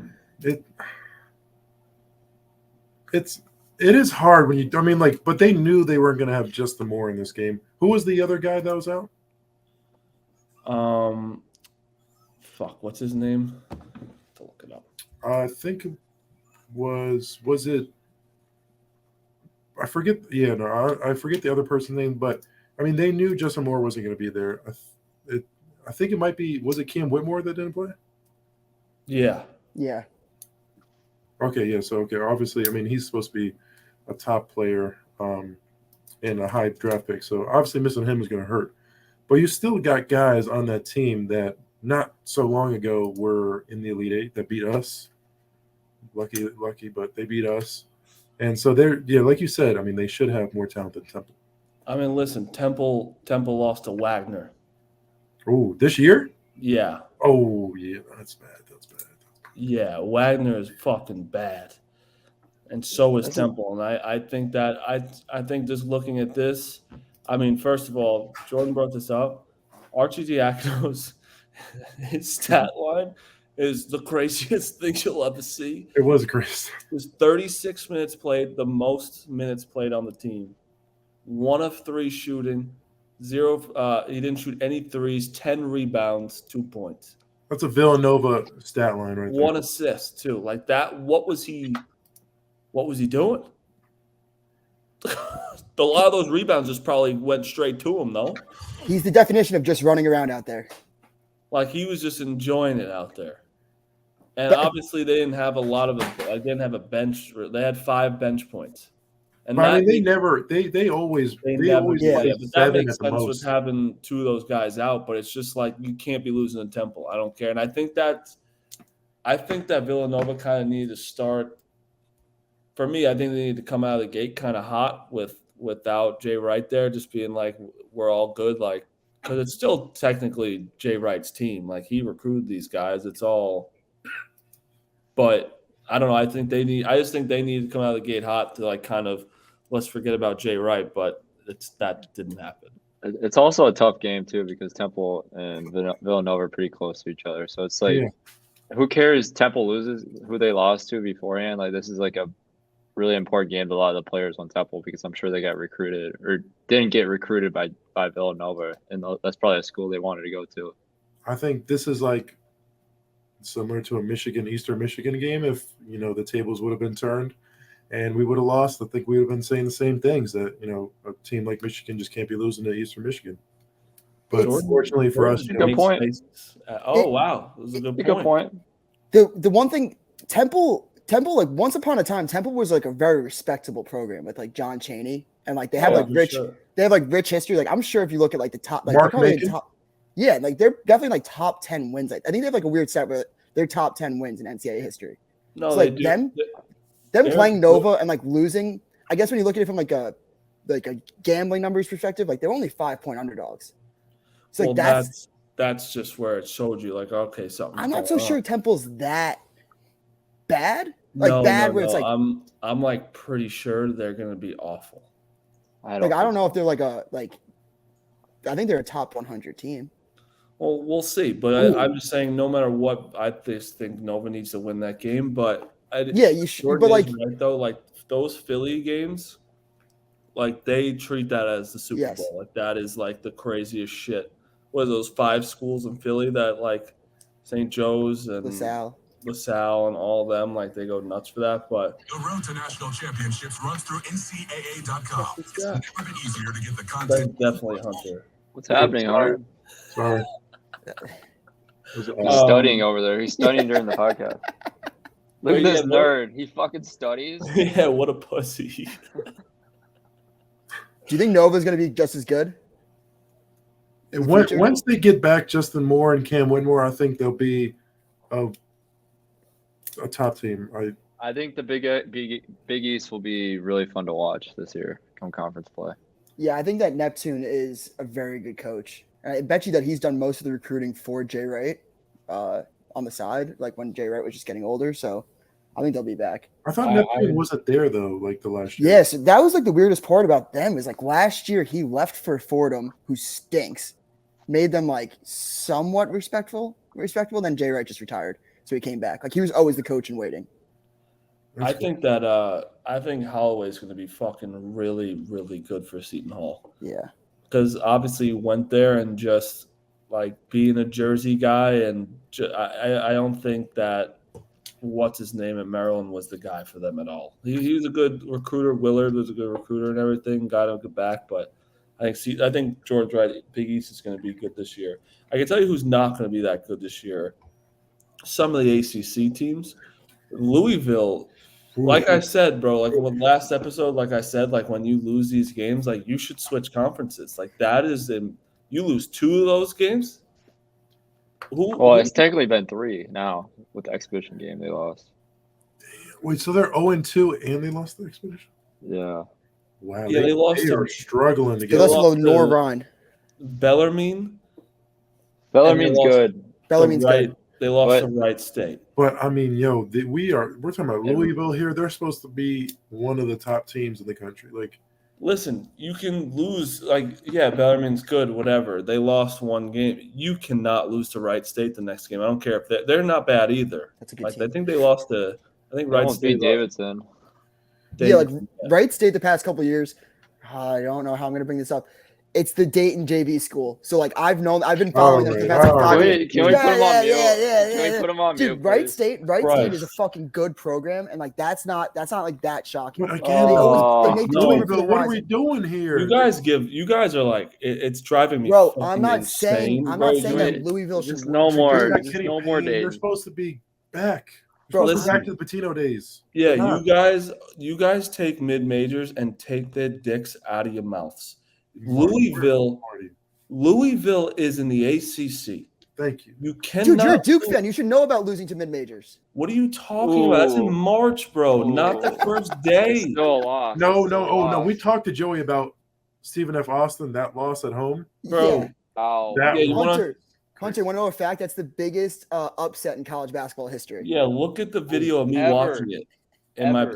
B: It is hard when you. I mean, like, but they knew they weren't going to have just the Moore in this game. Who was the other guy that was out?
A: What's his name? To look it up.
B: I think it was it. I forget. Yeah, no, I forget the other person's name. But I mean, they knew Justin Moore wasn't going to be there. I think it might be. Was it Cam Whitmore that didn't play?
A: Yeah.
D: yeah.
B: Okay, yeah. So obviously, I mean, he's supposed to be a top player and a high draft pick. So obviously, missing him is going to hurt. But you still got guys on that team that not so long ago were in the Elite Eight that beat us. Lucky, but they beat us. And so like you said, I mean, they should have more talent than Temple.
A: I mean, listen, Temple lost to Wagner.
B: Oh, this year?
A: Yeah.
B: Oh, yeah, that's bad.
A: Yeah, Wagner is fucking bad, and so is Temple. And I think that I think just looking at this, I mean, first of all, Jordan brought this up. Archie Diacono's his stat line is the craziest thing you'll ever see.
B: It was great.
A: His 36 minutes played, the most minutes played on the team. 1 of 3 shooting, 0. He didn't shoot any threes. 10 rebounds, 2 points.
B: That's a Villanova stat line right there.
A: 1 assist too. Like that. What was he doing? A lot of those rebounds just probably went straight to him, though.
D: He's the definition of just running around out there.
A: Like he was just enjoying it out there. And obviously they didn't have a bench. They had 5 bench points. And
B: But I mean, they always
A: yeah,
B: play
A: but that
B: 7
A: makes
B: at the
A: sense with
B: most.
A: having 2 of those guys out, but it's just like you can't be losing to Temple. I don't care. And I think that Villanova kind of needed to start. For me, I think they need to come out of the gate kind of hot without Jay Wright there, just being like, we're all good, like, because it's still technically Jay Wright's team. Like he recruited these guys. It's all, but I don't know. I just think they need to come out of the gate hot to like kind of let's forget about Jay Wright, but that didn't happen.
C: It's also a tough game too because Temple and Villanova are pretty close to each other. So it's like, who cares? Temple loses who they lost to beforehand. Like this is like a really important game to a lot of the players on Temple because I'm sure they got recruited or didn't get recruited by Villanova, and that's probably a school they wanted to go to.
B: I think this is like similar to a Eastern Michigan game. If the tables would have been turned and we would have lost, I think we would have been saying the same things that a team like Michigan just can't be losing to Eastern Michigan. But fortunately for us,
C: good point.
A: Wow, that was a good point.
D: The one thing Temple, like once upon a time, Temple was like a very respectable program with like John Chaney and like they have rich history. Like I'm sure if you look at like the top, like
B: Mark
D: they're probably
B: Macon?
D: like they're definitely like top 10 wins. Like I think they have like a weird set where they're top 10 wins in NCAA history.
A: No,
D: so like them playing Nova and like losing. I guess when you look at it from like a gambling numbers perspective, like they're only 5-point underdogs. So like
A: that's just where it showed you like okay, something.
D: I'm not so sure Temple's that bad. Where it's like
A: I'm like pretty sure they're gonna be awful.
D: I don't know if they're I think they're a top 100 team.
A: Well, we'll see. But I'm just saying, no matter what, I just think Nova needs to win that game. But
D: you should. But like
A: right, though, like those Philly games, like they treat that as the Super Bowl. Like that is like the craziest shit. What are those 5 schools in Philly that like St. Joe's and LaSalle and all of them, like they go nuts for that. But
E: the road to national championships runs through NCAA.com. It's never been easier to get the content.
A: That's definitely Hunter.
C: What's happening, Hunter?
B: Sorry.
C: He's studying over there. He's studying during the podcast. Look at this nerd. He fucking studies.
A: Yeah, what a pussy.
D: Do you think Nova's going to be just as good?
B: Once they get back Justin Moore and Cam Whitmore, I think they'll be a top team.
C: I think the Big East will be really fun to watch this year come conference play.
D: Yeah, I think that Neptune is a very good coach. And I bet you that he's done most of the recruiting for Jay Wright on the side, like when Jay Wright was just getting older. So I think they'll be back.
B: I thought Neptune wasn't there though, like the last year.
D: Yes, that was like the weirdest part about them is like last year he left for Fordham, who stinks, made them like somewhat respectable. Then Jay Wright just retired, so he came back. Like he was always the coach in waiting.
A: I think Holloway's going to be fucking really, really good for Seton Hall.
D: Yeah,
A: because obviously he went there and just like being a Jersey guy, and I don't think that what's his name at Maryland was the guy for them at all. He was a good recruiter. Willard was a good recruiter and everything. Got him back, but I think George Wright, Big East is going to be good this year. I can tell you who's not going to be that good this year. Some of the ACC teams, Louisville. Like I said, bro, like with last episode, like I said, like when you lose these games, like you should switch conferences. Like that is you lose 2 of those games.
C: It's technically been 3 now with the exhibition game they lost.
B: Wait, so they're 0-2 and they lost the exhibition?
C: Yeah.
B: Wow.
A: Yeah, they lost.
B: They are struggling to get.
D: They lost to Norrvine.
A: Bellarmine.
C: Bellarmine's good.
D: Bellarmine's good.
A: They lost to Wright State.
B: But I mean, we're talking about Louisville here. They're supposed to be one of the top teams in the country. Like
A: Listen, you can lose. Like, yeah, Bellarmine's good, whatever. They lost one game. You cannot lose to Wright State the next game. I don't care if they're not bad either.
D: That's a good
A: Like, I
D: team.
A: think they lost to. I think
C: They
A: Wright
C: almost
A: State
C: beat
A: lost.
C: Davidson.
D: Yeah, like
A: Davidson, yeah.
D: Wright State the past couple years. I don't know how I'm gonna bring this up. It's the Dayton JV school. So like I've been following them for the past like 5 years.
C: Can we put them on mute? Can we put them on mute,
D: Dude, Wright
C: please?
D: State is a fucking good program, and like that's not like that shocking.
B: But again,
D: They
C: Oh,
D: make the
A: no,
D: tournament for the
B: what are we
D: rising.
B: doing here?
A: You guys are like, it's driving me.
D: Bro,
A: fucking
D: I'm not
A: insane,
D: saying
A: bro.
D: that Louisville should
C: Just no
D: should
C: more.
D: do that.
C: Just
B: Kenny
C: no more
B: Payne, they're
C: Dayton.
B: supposed to be back.
D: Bro,
B: They're supposed to be
A: listen.
B: back to the Patino days.
A: Yeah,
B: They're not.
A: you guys take mid majors and take their dicks out of your mouths. Louisville is in the ACC.
B: Thank you.
A: You cannot.
D: Dude, you're a Duke fan. You should know about losing to mid majors.
A: What are you talking about? That's in
C: Ooh.
A: March, bro. Not the first day.
C: It's still a loss.
B: No.
C: It's still a
B: Oh no,
C: loss.
B: we talked to Joey about Stephen F. Austin, that loss at home.
A: Bro.
D: Yeah.
C: Ow.
B: That
A: Yeah, you wanna-
D: Hunter, want to know a fact? That's the biggest upset in college basketball history.
A: Yeah, look at the video of me
C: Ever.
A: watching it in my
C: Ever.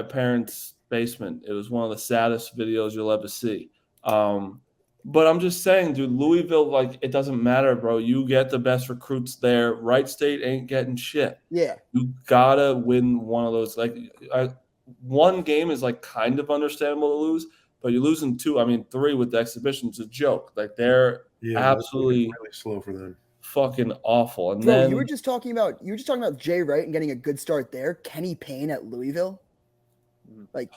A: parents' basement. It was one of the saddest videos you'll ever see. But I'm just saying, dude, Louisville, like, it doesn't matter, bro. You get the best recruits there. Wright State ain't getting shit.
D: Yeah.
A: You gotta win one of those. Like, one game is like kind of understandable to lose, but you're losing 2. I mean, 3 with the exhibition's a joke. Like, they're absolutely
B: really slow for them.
A: fucking awful. And
D: Bro,
A: then
D: you were just talking about Jay Wright and getting a good start there. Kenny Payne at Louisville. Like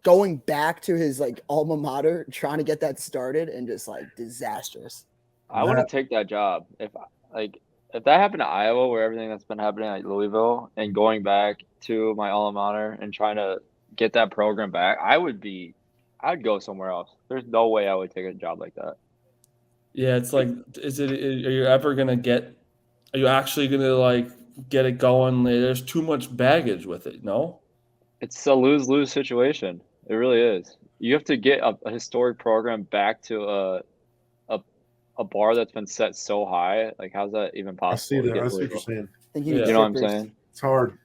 D: going back to his like alma mater, trying to get that started, and just like disastrous.
C: I wouldn't take that job if that happened to Iowa, where everything that's been happening at Louisville, and going back to my alma mater and trying to get that program back. I'd go somewhere else. There's no way I would take a job like that.
A: Yeah, it's like, are you actually gonna like get it going? There's too much baggage with it, no?
C: It's a lose-lose situation. It really is. You have to get a historic program back to a bar that's been set so high. Like, how's that even possible?
B: I see that. I see what you're saying.
C: You know what I'm saying?
B: It's hard.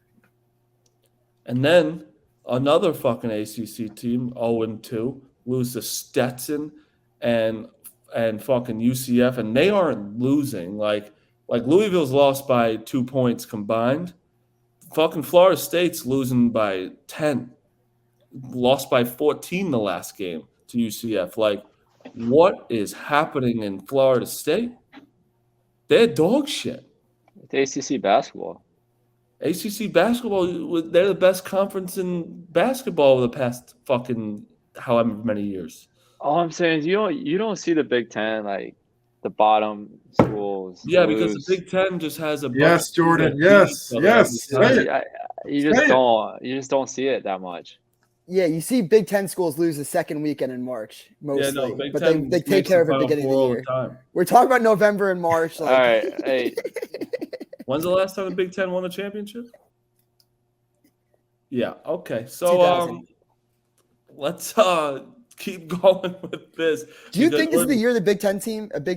A: And then another fucking ACC team, 0-2, lose to Stetson and fucking UCF, and they aren't losing. Like Louisville's lost by 2 points combined. Fucking Florida State's losing by 10. Lost by 14 the last game to UCF. Like, what is happening in Florida State? They're dog shit.
C: It's ACC basketball.
A: ACC basketball, they're the best conference in basketball over the past fucking however many years.
C: All I'm saying is you don't see the Big Ten, like the bottom schools.
A: Yeah,
C: lose.
A: because the Big Ten just has a bunch
B: Yes,
A: of
B: Jordan.
A: teams that beat
B: Yes.
A: each other
B: Yes.
A: every
B: Say
A: time.
B: it.
C: You just don't see it that much.
D: Yeah, you see Big Ten schools lose the second weekend in March mostly,
A: Yeah, no, Big
D: but
A: Ten
D: they take
A: makes
D: care of
A: the
D: it at the beginning of
A: Final
D: the
A: Four
D: year.
A: all the time.
D: We're talking about November and March. Like,
C: All right, hey,
A: When's the last time the Big Ten won a championship? Yeah. Okay. So
D: 2000.
A: let's keep going with this.
D: Do you
A: because
D: think this is
A: we're-
D: the year a Big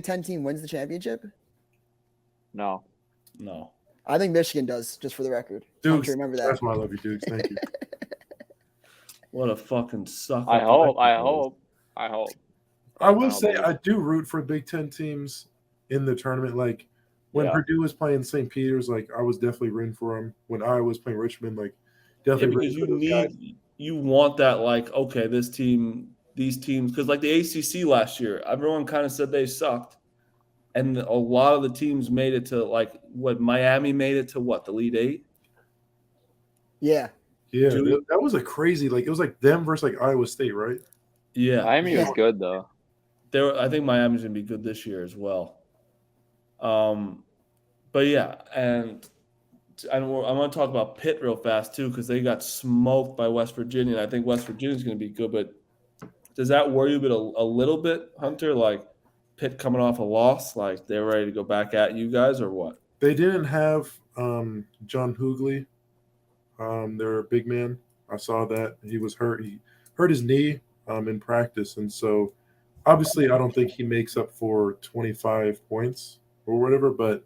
D: Ten team wins the championship?
C: no.
A: No.
D: I think Michigan does, just for the record.
B: Dukes.
D: Remember that.
B: That's why I love you, Dukes. Thank you.
A: What a fucking sucker.
C: I hope.
B: I will say I do root for Big Ten teams in the tournament. Like when
A: Yeah.
B: Purdue was playing St. Peter's, like I was definitely rooting for them. When Iowa was playing Richmond, like
A: Yeah,
B: definitely
A: because
B: rooting for those guys.
A: you want that, like, okay, these teams, because like the ACC last year, everyone kind of said they sucked. And a lot of the teams made it to, like, what, Miami made it to what, the Elite Eight?
D: Yeah.
B: Yeah,
A: Dude.
B: that was a crazy. Like it was like them versus like Iowa State, right?
A: Yeah.
C: Miami was good though.
A: I think Miami's gonna be good this year as well. But yeah, and I want to talk about Pitt real fast too, because they got smoked by West Virginia. And I think West Virginia's gonna be good, but does that worry you a little bit, Hunter? Like Pitt coming off a loss, like they're ready to go back at you guys, or what?
B: They didn't have John Hoogley. Their big man. I saw that he was hurt. He hurt his knee in practice, and so obviously I don't think he makes up for 25 points or whatever. But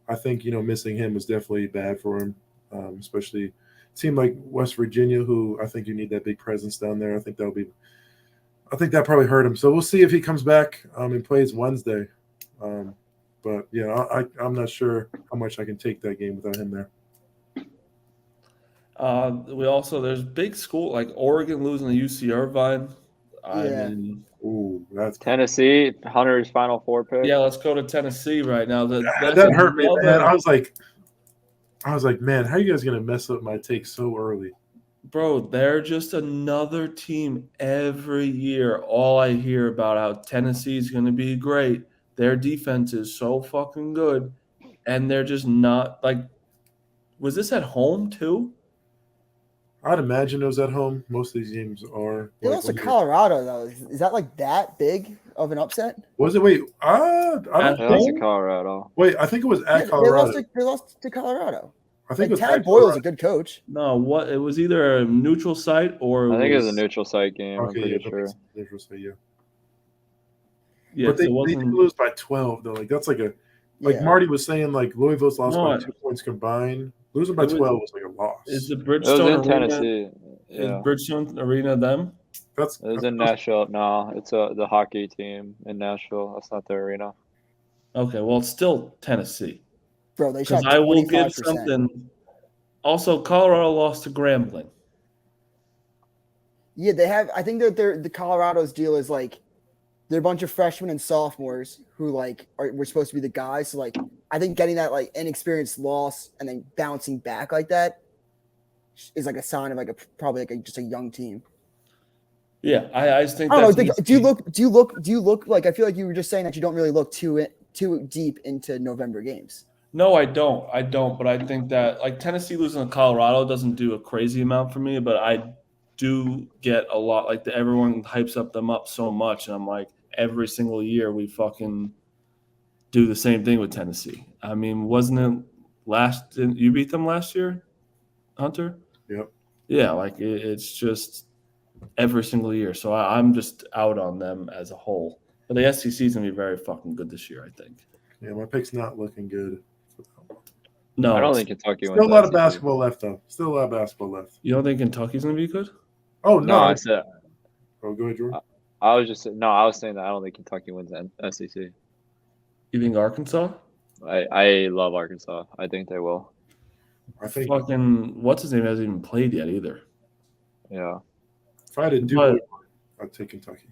B: I think missing him was definitely bad for him, especially team like West Virginia, who I think you need that big presence down there. I think that probably hurt him. So we'll see if he comes back and plays Wednesday. But yeah, I'm not sure how much I can take that game without him there.
A: There's big school like Oregon losing to UC Irvine. I
D: Yeah.
A: mean,
B: Ooh, that's
C: Tennessee, Hunter's Final Four pick.
A: yeah, let's go to Tennessee right now. That's
B: that hurt me, man.
A: another-
B: I was like, man, how are you guys gonna mess up my take so early?
A: Bro, they're just another team every year. All I hear about how Tennessee's going to be great. Their defense is so fucking good, and they're just not like. Was this at home too?
B: I'd imagine it was at home. Most of these games are.
D: They lost to Colorado though. Is that like that big of an upset?
B: Was it? Wait, I
A: At
B: don't
C: They lost to
A: home?
C: Colorado.
B: Wait, I think it was
D: Yeah,
B: at Colorado.
D: They lost to Colorado.
B: I think
D: Like,
B: it was
D: Tad
B: at
D: Boyle's
B: Colorado.
D: a good coach.
A: No, what? It was either a neutral site or
C: I think it was a neutral site game. I'm
B: Okay,
C: pretty
B: yeah,
C: sure.
B: neutral site, yeah.
A: Yeah,
B: But they
A: it
B: did
A: wasn't.
B: lose by 12 though. Like that's like
D: Yeah.
B: Marty was saying, like Louisville's lost
A: No,
B: by 2 points combined. Losing by
A: it was-
B: 12 was like a loss.
A: Is the
C: It was
A: Bridgestone
C: in
A: Arena?
C: Tennessee.
A: Is
C: Yeah.
A: Bridgestone Arena them?
B: That's
C: It was in Nashville. No, it's the hockey team in Nashville. That's not their arena.
A: Okay, well, it's still Tennessee.
D: Bro, they
A: Because
D: shot
A: I will give
D: 25%.
A: something. Also, Colorado lost to Grambling.
D: Yeah, they have. I think that the Colorado's deal is like they're a bunch of freshmen and sophomores who like were supposed to be the guys. So like I think getting that like inexperienced loss and then bouncing back like that is like a sign of like probably like just a young team.
A: Yeah, I just think
D: I don't know.
A: that's
D: Do you look like I feel like you were just saying that you don't really look too deep into November games.
A: No, I don't. But I think that like Tennessee losing to Colorado doesn't do a crazy amount for me, but I do get a lot like everyone hypes them up so much, and I'm like every single year we fucking do the same thing with Tennessee. I mean, wasn't it you beat them last year, Hunter?
B: Yep.
A: Yeah, like it's just every single year. So I'm just out on them as a whole. But the SEC is gonna be very fucking good this year, I think.
B: Yeah, my pick's not looking good.
A: No,
C: I don't think Kentucky wins.
B: Still a
C: the
B: lot of
C: SEC.
B: basketball left though. Still a lot of basketball left.
A: you don't think Kentucky's gonna be good?
B: Oh
C: No,
B: no.
C: I said
B: Oh, go ahead, Jordan.
C: I was saying that I don't think Kentucky wins the SEC.
A: You think Arkansas?
C: I love Arkansas. I think they will.
B: I think
A: Fucking what's his name hasn't even played yet either.
C: Yeah.
B: if I had to do
A: But-
B: it, I'd take Kentucky.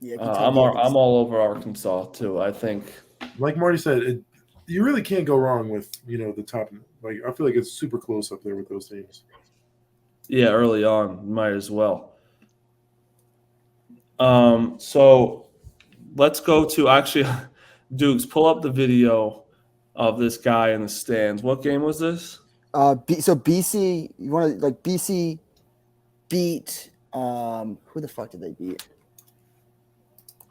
D: Yeah,
A: I'm all over Arkansas too. I think
B: Like Marty said, you really can't go wrong with the top. Like I feel like it's super close up there with those teams.
A: yeah, early on might as well. So let's go to actually Dukes. Pull up the video of this guy in the stands. What game was this?
D: So BC, you want to like BC beat who the fuck did they beat?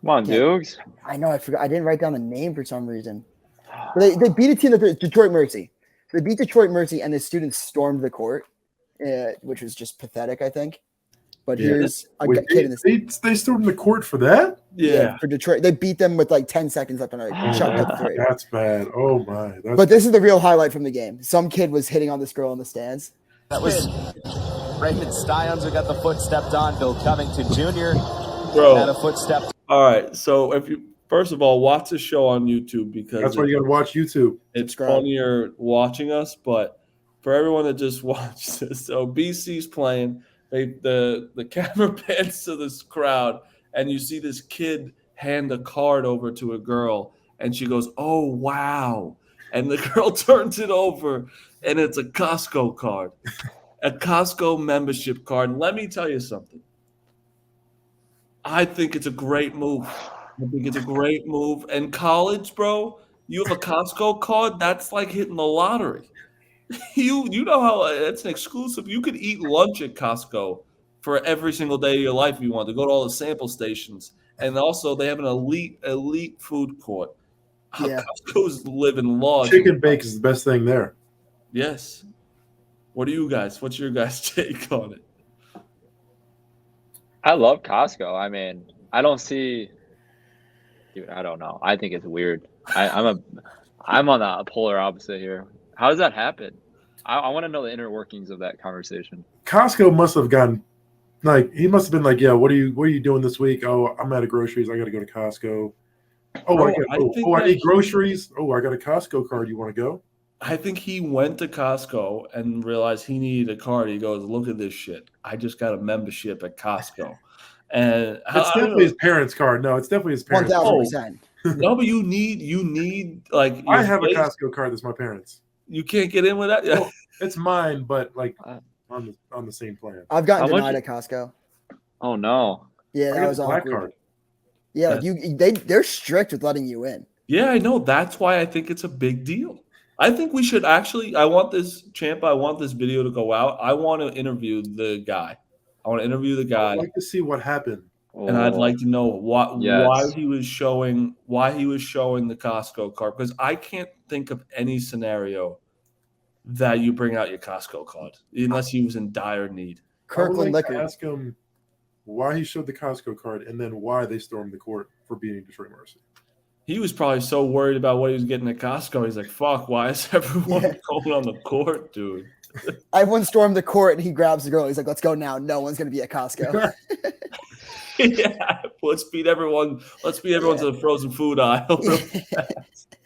C: Come on,
D: Yeah.
C: Dukes.
D: I know I forgot. I didn't write down the name for some reason. But they beat a team that Detroit Mercy. They beat Detroit Mercy, and the students stormed the court, which was just pathetic, I think. But
B: Yeah.
D: here's a
B: Wait,
D: kid in the
B: they stormed the court for that?
D: for Detroit. They beat them with like 10 seconds left on a shot up three.
B: That's bad. Oh my. That's
D: But this is the real highlight from the game. Some kid was hitting on this girl in the stands.
F: That was Raymond Styons who got the foot stepped on. Bill Covington Jr.
A: Bro.
F: had a foot step.
A: All right. So if you first of all watch the show on YouTube because
B: that's why you got to watch YouTube.
A: it's
D: Subscribe.
A: funnier watching us. But for everyone that just watched this, so BC's playing. The camera pans to this crowd, and you see this kid hand a card over to a girl, and she goes, "Oh wow!" And the girl turns it over, and it's a Costco card, a Costco membership card. And let me tell you something. I think it's a great move. And college, bro, you have a Costco card. That's like hitting the lottery. You know how it's an exclusive. You could eat lunch at Costco for every single day of your life if you want to go to all the sample stations. And also they have an elite food court.
D: Yeah.
A: Costco's living large.
B: Chicken bake is the best thing there.
A: Yes. What's your guys' take on it?
C: I love Costco. I mean, I don't see. Dude, I don't know. I think it's weird. I'm on the polar opposite here. How does that happen? I want to know the inner workings of that conversation.
B: Costco must have gotten he must have been like, yeah, what are you doing this week? Oh, I'm out of groceries. I got to go to Costco. Oh,
A: Bro,
B: I need groceries. Oh, I got a Costco card. You want to go?
A: I think he went to Costco and realized he needed a card. He goes, "Look at this shit! I just got a membership at Costco." And
B: It's definitely his parents' card. No, it's definitely his parents' card.
D: 1000%.
A: No, but you need like
B: I have a Costco card that's my parents'.
A: You can't get in with that.
B: Well, it's mine, but like on the same plan.
D: I've gotten
C: How much-
D: denied at Costco.
C: Oh no.
D: Yeah,
B: I
D: that
B: got
D: was
B: the black
D: awkward.
B: card.
D: Yeah, like they're strict with letting you in.
A: Yeah, I know. That's why I think it's a big deal. I think we should actually. I want this video to go out. I want to interview the guy.
B: I'd like to see what happened.
A: And I'd like to know why
C: Yes.
A: he was showing the Costco card, because I can't think of any scenario that you bring out your Costco card unless he was in dire need.
B: I would
D: Kirkland
B: like to
D: Liquor.
B: ask him why he showed the Costco card and then why they stormed the court for beating Detroit Mercy.
A: He was probably so worried about what he was getting at Costco. He's like, "Fuck, why is everyone going on the court, dude?"
D: Everyone stormed the court and he grabs the girl. He's like, let's go now. No one's gonna be at Costco.
A: Yeah, let's beat everyone. Let's beat everyone to the frozen food aisle. Real fast.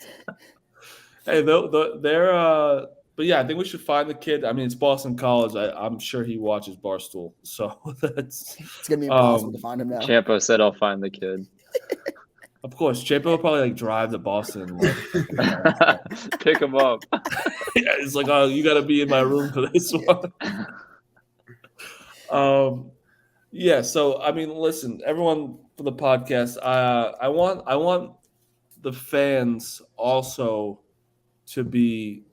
A: Hey, they're. But yeah, I think we should find the kid. I mean, it's Boston College. I'm sure he watches Barstool, so that's.
D: It's gonna be impossible to find him now.
C: Champa said I'll find the kid.
A: Of course, JP will probably like drive to Boston.
C: Pick him up.
A: Yeah, it's like, oh, you got to be in my room for this one. Yeah. So I mean, listen, everyone for the podcast. I want the fans also to be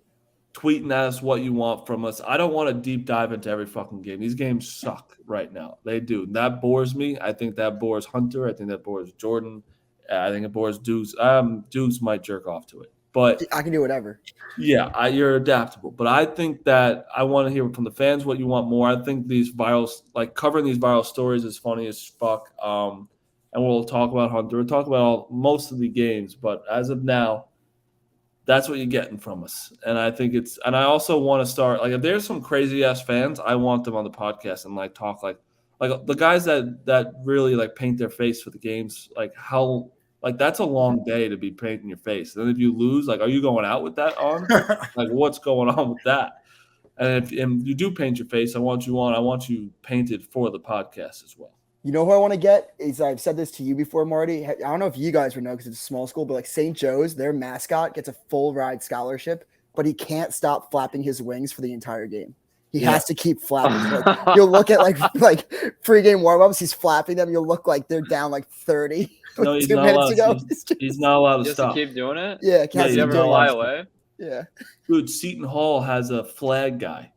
A: tweeting at us what you want from us. I don't want to deep dive into every fucking game. These games suck right now. They do. That bores me. I think that bores Hunter. I think that bores Jordan. I think it bores Dukes. Dukes might jerk off to it, but
D: I can do whatever.
A: yeah, you're adaptable. But I think that I want to hear from the fans what you want more. I think these covering these viral stories is funny as fuck. And we'll talk about Hunter. We'll talk about most of the games, but as of now, that's what you're getting from us. And I think and I also want to start, like, if there's some crazy ass fans, I want them on the podcast and like talk like the guys that really like paint their face for the games, like how. Like, that's a long day to be painting your face. And then if you lose, like, are you going out with that on? Like, what's going on with that? And if you do paint your face, I want you painted for the podcast as well.
D: You know who I want to get is, I've said this to you before, Marty. I don't know if you guys would know because it's a small school, but like St. Joe's, their mascot gets a full ride scholarship, but he can't stop flapping his wings for the entire game. He has to keep flapping. Like, you'll look at like pregame warm-ups, he's flapping them. You'll look like they're down like 30.
A: No, he's
D: 2
A: not
D: minutes
A: allowed.
D: ago.
A: He's not allowed to
C: Just
A: stop.
C: to keep doing it?
D: Yeah,
C: Does he ever fly away?
D: Yeah.
A: Dude, Seton Hall has a flag guy.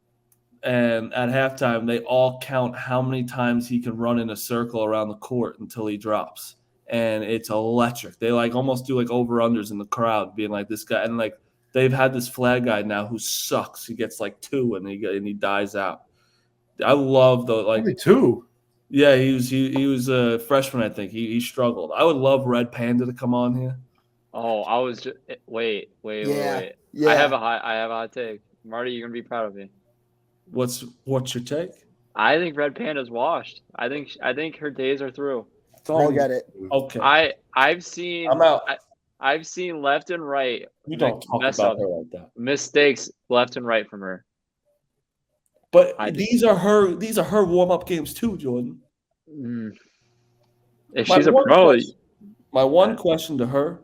A: And at halftime, they all count how many times he can run in a circle around the court until he drops. And it's electric. They like almost do like over-unders in the crowd, being like, this guy. And like, they've had this flag guy now who sucks. He gets like 2 and he dies out. I love the like
B: only 2.
A: Yeah, he was a freshman. I think he struggled. I would love Red Panda to come on here.
C: Oh, I was just wait.
D: Yeah.
C: I have a hot take. Marty, you're gonna be proud of me.
A: What's your take?
C: I think Red Panda's washed. I think her days are through.
D: I'll get it.
A: Okay.
C: I've seen
A: I'm out.
C: I've seen left and right.
A: You don't talk about her like that.
C: Mistakes left and right from her.
A: But these are her warm-up games too, Jordan.
C: If she's a pro,
A: my one question to her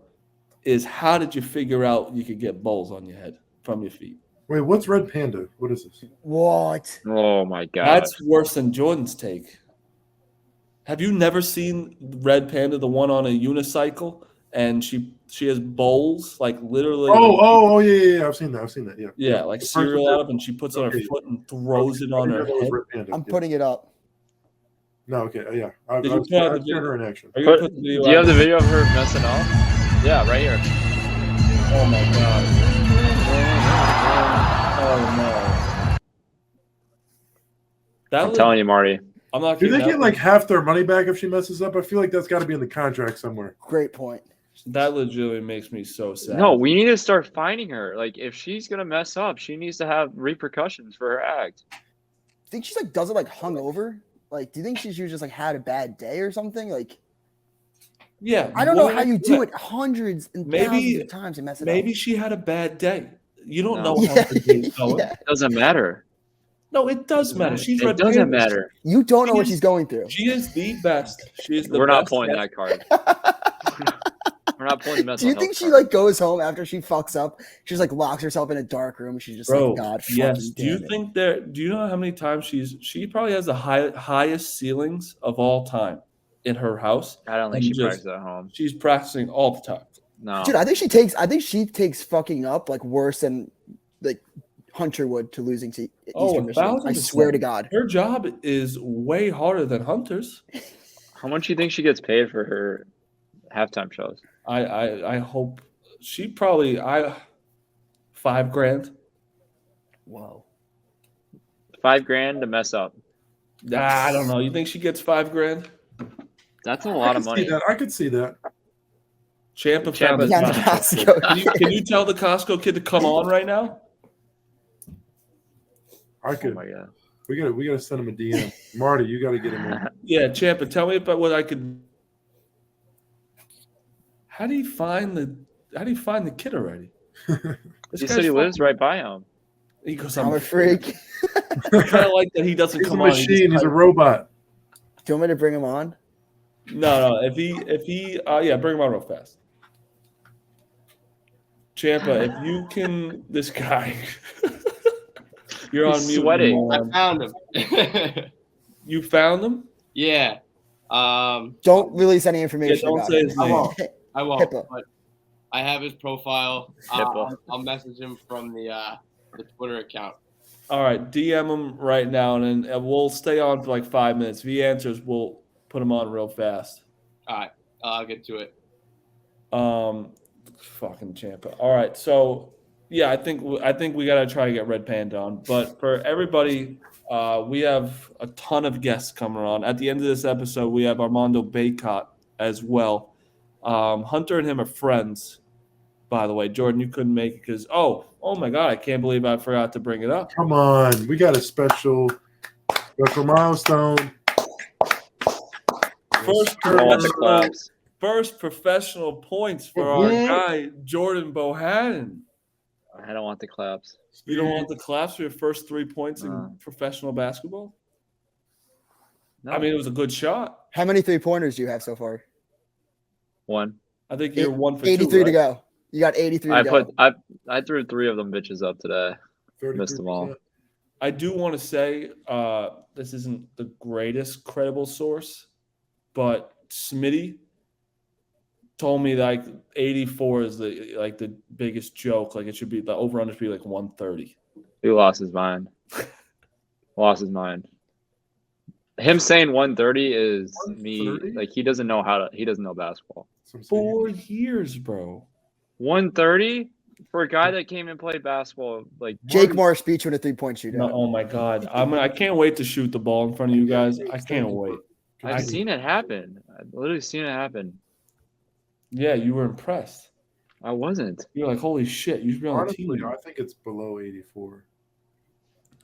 A: is, how did you figure out you could get bowls on your head from your feet?
B: Wait, what's Red Panda? What is this?
D: What?
C: Oh my god.
A: That's worse than Jordan's take. Have you never seen Red Panda, the one on a unicycle, and she has bowls, like literally?
B: Yeah. I've seen that. Yeah.
A: Yeah, like cereal out of, and she puts it on her foot and throws it on her head.
D: I'm putting it up.
B: No, okay, yeah. I've
A: Did you
B: seen
A: put the
B: her in action.
A: Are you gonna
C: But,
A: put the video
C: do you have
A: out?
C: the video of her messing up? Yeah, right here.
A: Oh my god. Oh no.
C: I'm telling you, Marty.
A: I'm not
B: Do
A: kidding.
B: they get like half their money back if she messes up? I feel like that's got to be in the contract somewhere.
D: Great point.
A: That legitimately makes me so sad.
C: No, we need to start finding her. Like, if she's gonna mess up, she needs to have repercussions for her act.
D: Think she's like does it like hungover? Like, do you think she just like had a bad day or something? Like,
A: Yeah,
D: I don't know how you do it hundreds and
A: Maybe-
D: thousands of times and mess it
A: Maybe
D: up.
A: she had a bad day. You don't
C: No.
A: know how her day's going.
D: Yeah.
C: It doesn't matter.
A: No, it does matter. She's
C: It
A: Red
C: doesn't
A: Panthers.
C: matter.
D: You don't know
A: She
D: what
A: is-
D: she's going through.
A: She is the best. She is the
C: We're not
A: best
C: pulling
A: best-
C: that card. We're not pulling the mental
D: Do you
C: health
D: think she
C: card.
D: like goes home after she fucks up? She just like locks herself in a dark room. She's just
A: Bro,
D: like, God,
A: yes.
D: fucking
A: Do you
D: damn it.
A: think there? Do you know how many times she probably has the highest ceilings of all time in her house?
C: I don't think
A: and
C: she
A: just-
C: practices at home.
A: She's practicing all the time.
C: No.
D: Dude, I think she takes fucking up like worse than like Hunter would to losing to Eastern Michigan. I
A: 1000%.
D: swear to God.
A: Her job is way harder than Hunter's.
C: How much do you think she gets paid for her halftime shows?
A: I hope she probably $5,000.
D: Whoa.
C: $5,000 to mess up.
A: I don't know. You think she gets $5,000?
C: That's a lot of money.
B: I could see that.
A: Champa found the
C: Champa's
D: Yeah,
C: not-
A: Costco.
D: Costco.
A: Can you tell the Costco kid to come on right now?
B: I
C: Oh
B: could.
C: my god.
B: We gotta send him a DM. Marty, you gotta get him in.
A: Yeah, Champa, tell me about what I could. How do you find the kid already? This
C: He
A: guy's
C: said he lives
A: fucking-
C: right by him.
A: He goes,
D: I'm a freak.
A: I kind of like that he doesn't
B: He's a
A: come on. he just
B: machine. He's a
A: types.
B: robot.
D: Do you want me to bring him on?
A: No. If he, yeah, bring him on real fast. Champa, if you can, this guy. You're on
C: He's
A: mute.
C: sweating.
G: I
A: moron.
G: found him.
A: You found him?
G: Yeah.
D: Don't release any information
A: don't
D: about
A: say
D: him.
A: his
G: I
A: name.
G: won't. I won't.
D: Hippo.
G: But I have his profile.
C: Hippo.
G: I'll message him from the Twitter account.
A: All right, DM him right now, and then we'll stay on for like 5 minutes. If he answers, we'll put him on real fast.
G: All right. I'll get to it.
A: Fucking Champa. All right, so yeah, I think we gotta try to get Red Panda on. But for everybody, we have a ton of guests coming on. At the end of this episode, we have Armando Bacot as well. Hunter and him are friends, by the way. Jordan, you couldn't make it because oh my god, I can't believe I forgot to bring it up.
B: Come on, we got a special milestone.
A: First
C: All the claps.
A: First professional points for our guy Jordan Bohannon.
C: I don't want the claps.
A: You don't want the claps for your first 3 points in
C: No.
A: professional basketball?
C: No.
A: I mean, it was a good shot.
D: How many 3-pointers do you have so far?
C: One.
A: I think you're 1 for 2.
D: 83 to
A: right?
D: go. You got 83
C: I
D: to go.
C: I threw 3 of them bitches up today.
B: 33%.
C: Missed them all.
A: I do want to say this isn't the greatest credible source, but Smitty told me like 84 is the biggest joke. Like it should be the over under should be like 130.
C: He lost his mind. Lost his mind. Him saying 130 is me
B: 130?
C: like he doesn't know basketball.
B: That's what I'm saying.
A: 4 years, bro.
C: 130 for a guy that came and played basketball like
D: Jake Morris beat you in a 3-point shootout.
A: No, oh my god. I can't wait to shoot the ball in front of you guys. I can't wait.
C: I've seen it happen. I've literally seen it happen.
A: Yeah, you were impressed.
C: I wasn't.
A: You're like, holy shit, you should be on the team.
B: Honestly, I think it's below 84.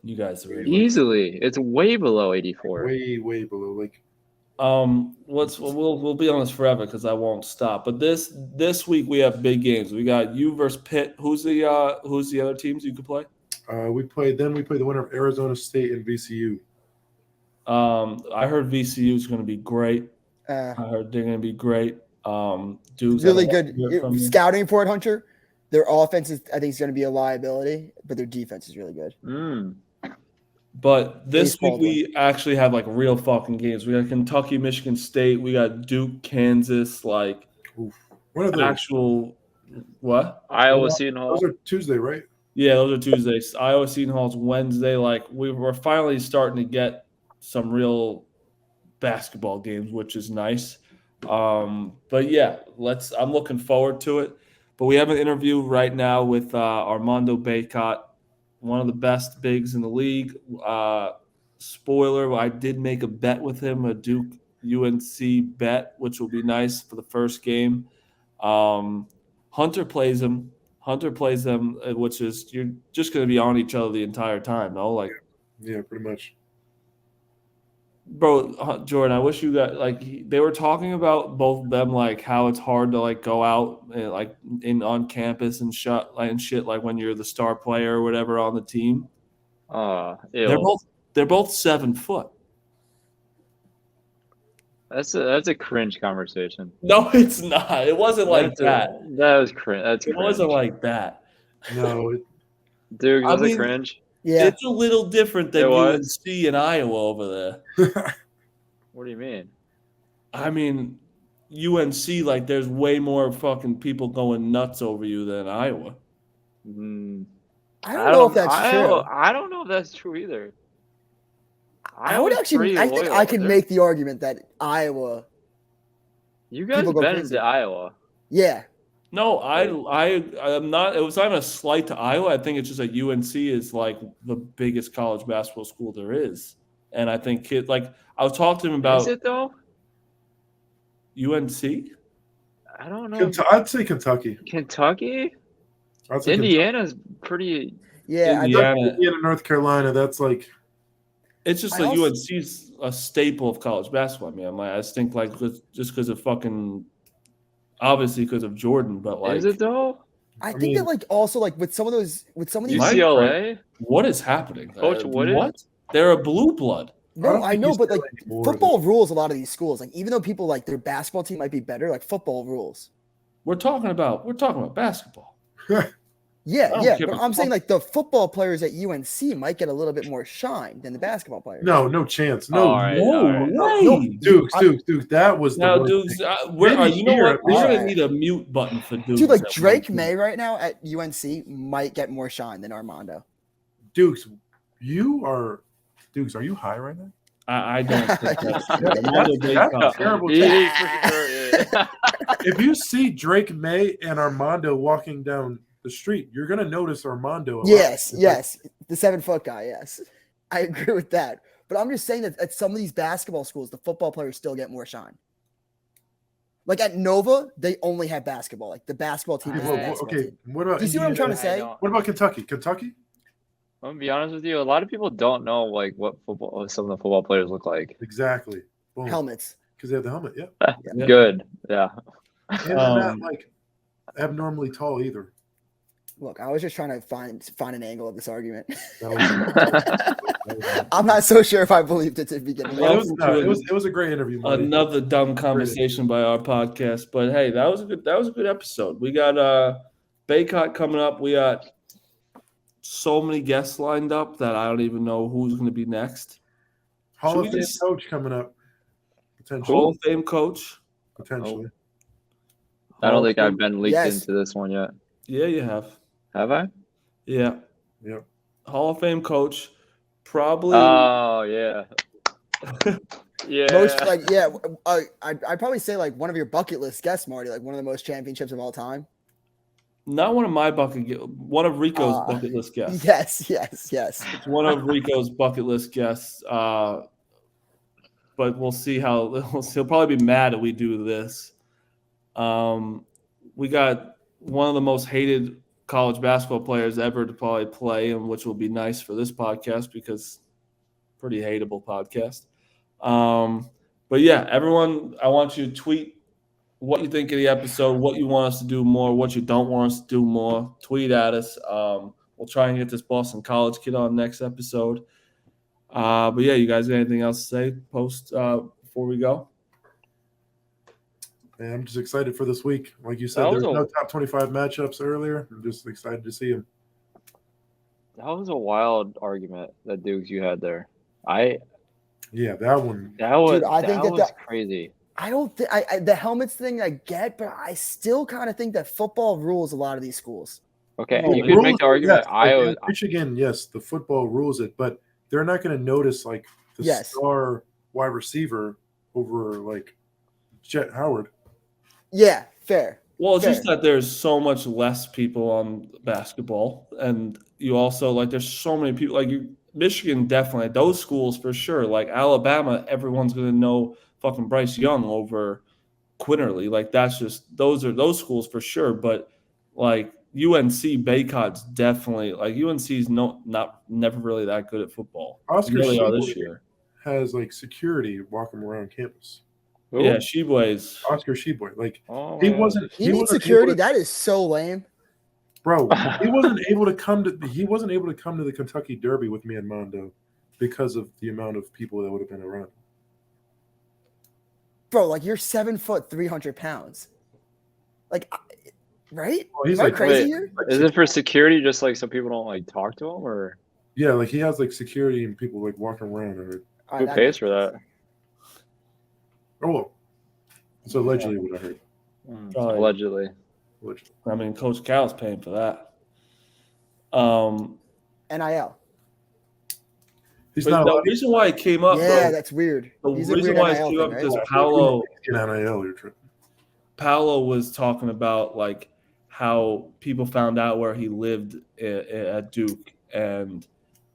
A: You guys are really
C: Easily. It's way below 84.
B: Way below. Like
A: we'll be on this forever because I won't stop. But this week we have big games. We got you versus Pitt. Who's the other teams you could play?
B: we played the winner of Arizona State and VCU.
A: I heard VCU is going to be great. I heard they're going to be great. Duke's
D: Really
A: I don't
D: good
A: hear from you.
D: scouting report, Hunter. Their offense is, I think, is going to be a liability, but their defense is really good.
A: But this
D: Baseball
A: week we actually have like real fucking games. We got Kentucky, Michigan State. We got Duke, Kansas. Like
B: What are those?
A: actual what?
C: Iowa Seton Hall.
B: Those are Tuesday, right?
A: Yeah, those are Tuesdays. Iowa Seton Hall's Wednesday. Like we're finally starting to get some real basketball games, which is nice. But yeah, I'm looking forward to it. But we have an interview right now with Armando Bacot, one of the best bigs in the league. Spoiler, I did make a bet with him, a Duke UNC bet, which will be nice for the first game. Hunter plays them, which is you're just going to be on each other the entire time. No, like
B: Yeah, pretty much.
A: bro, Jordan, I wish you got they were talking about both of them, like how it's hard to like go out and like on campus and shit like when you're the star player or whatever on the team.
C: Ew.
A: They're both 7 foot.
C: That's a cringe conversation.
A: No, it's not. It wasn't like that.
C: That was cringe. That's
A: It
C: cringe.
A: wasn't like that.
B: No,
C: Dude, was
A: I
C: it
A: mean,
C: cringe?
D: Yeah.
A: It's a little different than
C: It was?
A: UNC and Iowa over there.
C: What do you mean?
A: I mean, UNC, like, there's way more fucking people going nuts over you than Iowa.
D: I don't know if that's true.
C: I don't know if that's true either.
D: I would actually. I think I could make the argument that Iowa.
C: You guys
D: people go
C: been
D: crazy.
C: into Iowa.
D: Yeah.
A: No, I'm not. It was not even a slight to Iowa. I think it's just that UNC is like the biggest college basketball school there is, and I think I was talking to him about.
C: Is it though?
A: UNC.
C: I don't know.
B: I'd say Kentucky.
C: Kentucky.
B: I'd say
C: Indiana's pretty.
D: Yeah.
A: Indiana,
B: North Carolina. That's like.
A: It's just like UNC's a staple of college basketball. I mean, I just think just because of fucking, obviously because of Jordan, but like,
C: Is it though?
D: I think that also with some of these
C: UCLA.
A: What is happening,
C: Coach Wooden?
A: What? They're a blue blood.
D: No, I know, but football rules a lot of these schools. Like even though people like their basketball team might be better, like football rules.
A: We're talking about basketball.
D: Yeah, but I'm saying like the football players at UNC might get a little bit more shine than the basketball players.
B: No chance. No
A: way.
B: Dukes. That was
A: now, Dukes. You know what? We're gonna need a mute button for Dukes.
D: Dude, like Drake May right now at UNC might get more shine than Armando.
B: Dukes, are you high right now?
A: I don't think that's
B: that's terrible. If you see Drake May and Armando walking down the street, you're gonna notice Armando.
D: Yes, the 7 foot guy. Yes, I agree with that. But I'm just saying that at some of these basketball schools, the football players still get more shine. Like at Nova, they only have basketball. Like the basketball team.
B: Okay, what about?
D: Do you see what I'm trying to say?
B: What about Kentucky?
C: I'm gonna be honest with you. A lot of people don't know like what some of the football players look like.
B: Exactly. Boom.
D: Helmets.
B: Because they have the helmet. Yeah.
C: Good. Yeah.
B: And they're not like abnormally tall either.
D: Look, I was just trying to find an angle of this argument. I'm not so sure if I believed it to begin with.
B: It was a great interview. Marty.
A: Another dumb conversation by our podcast, but hey, that was a good episode. We got Bacot coming up. We got so many guests lined up that I don't even know who's going to be next.
B: Hall of Fame coach coming up. Potentially.
A: Hall of Fame coach.
B: Potentially.
C: I don't think I've been leaked into this one yet.
A: Yeah, you have.
C: Have I?
A: Yeah.
B: Yeah.
A: Hall of Fame coach. Probably.
C: Oh, yeah. Yeah.
D: Most I'd probably say like one of your bucket list guests, Marty, like one of the most championships of all time.
A: Not one of my one of Rico's bucket list guests.
D: Yes.
A: It's one of Rico's bucket list guests. But we'll see how he'll probably be mad that we do this. We got one of the most hated college basketball players ever to probably play, and which will be nice for this podcast because pretty hateable podcast. But yeah, everyone, I want you to tweet what you think of the episode, what you want us to do more, what you don't want us to do more. Tweet at us. We'll try and get this Boston College kid on next episode. But yeah, you guys got anything else to say before we go?
B: Man, I'm just excited for this week. Like you said, there's no top 25 matchups earlier. I'm just excited to see them.
C: That was a wild argument that Dukes you had there.
B: Yeah, that one.
C: That was,
D: dude, I think that
C: was crazy.
D: I don't think the helmets thing I get, but I still kind of think that football rules a lot of these schools.
C: Okay, you can make the argument.
B: Yes, Michigan, yes, the football rules it, but they're not going to notice like the star wide receiver over like Jet Howard.
D: Yeah, fair.
A: Well, it's just that there's so much less people on basketball, and you also like there's so many people. Like Michigan, definitely those schools for sure. Like Alabama, everyone's going to know fucking Bryce Young over Quinterly. Like that's just those schools for sure. But like UNC Bacot's definitely like UNC's never really that good at football.
B: Oscar
A: They really are this
B: Sheboy
A: year.
B: has like security walking around campus.
C: Who?
A: Yeah, Sheboy's.
B: Oscar Sheboy, like
C: Oh,
B: he
C: yeah.
B: wasn't.
D: He needs
B: wasn't
D: security.
B: able to-
D: That is so lame.
B: Bro, he wasn't able to come to the Kentucky Derby with me and Mondo because of the amount of people that would have been around.
D: Bro, like you're 7 foot, 300 pounds. Like, right?
B: Oh, he's
D: Am I
B: like-
D: crazy
C: Wait,
D: here?
C: Is it for security, just like so people don't like talk to him, or
B: Yeah, like he has like security and people like walking around. Or
D: All
C: who
D: right,
C: pays for that?
B: oh, well, it's allegedly what I heard.
A: Probably.
C: Allegedly.
B: Allegedly.
A: I mean, Coach Cal's paying for that.
D: NIL.
B: He's
A: But
B: not
A: the
B: allowed to
A: reason why it came up,
D: Yeah,
A: though,
D: that's weird.
A: the
D: He's a
A: reason
D: weird
A: why it
D: NIL
A: came
D: thing,
A: up
D: right?
A: because
B: get NIL. You're tripping.
A: Paolo was talking about like how people found out where he lived at Duke and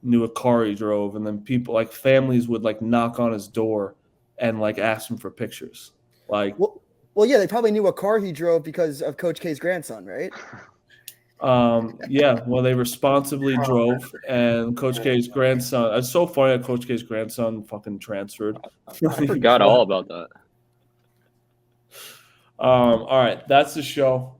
A: knew a car he drove, and then people like families would like knock on his door and like ask him for pictures. Like,
D: Well, yeah, they probably knew what car he drove because of Coach K's grandson, right?
A: yeah, well, they responsibly drove, and Coach K's grandson. It's so funny that Coach K's grandson fucking transferred.
C: I forgot all about that.
A: All right, that's the show.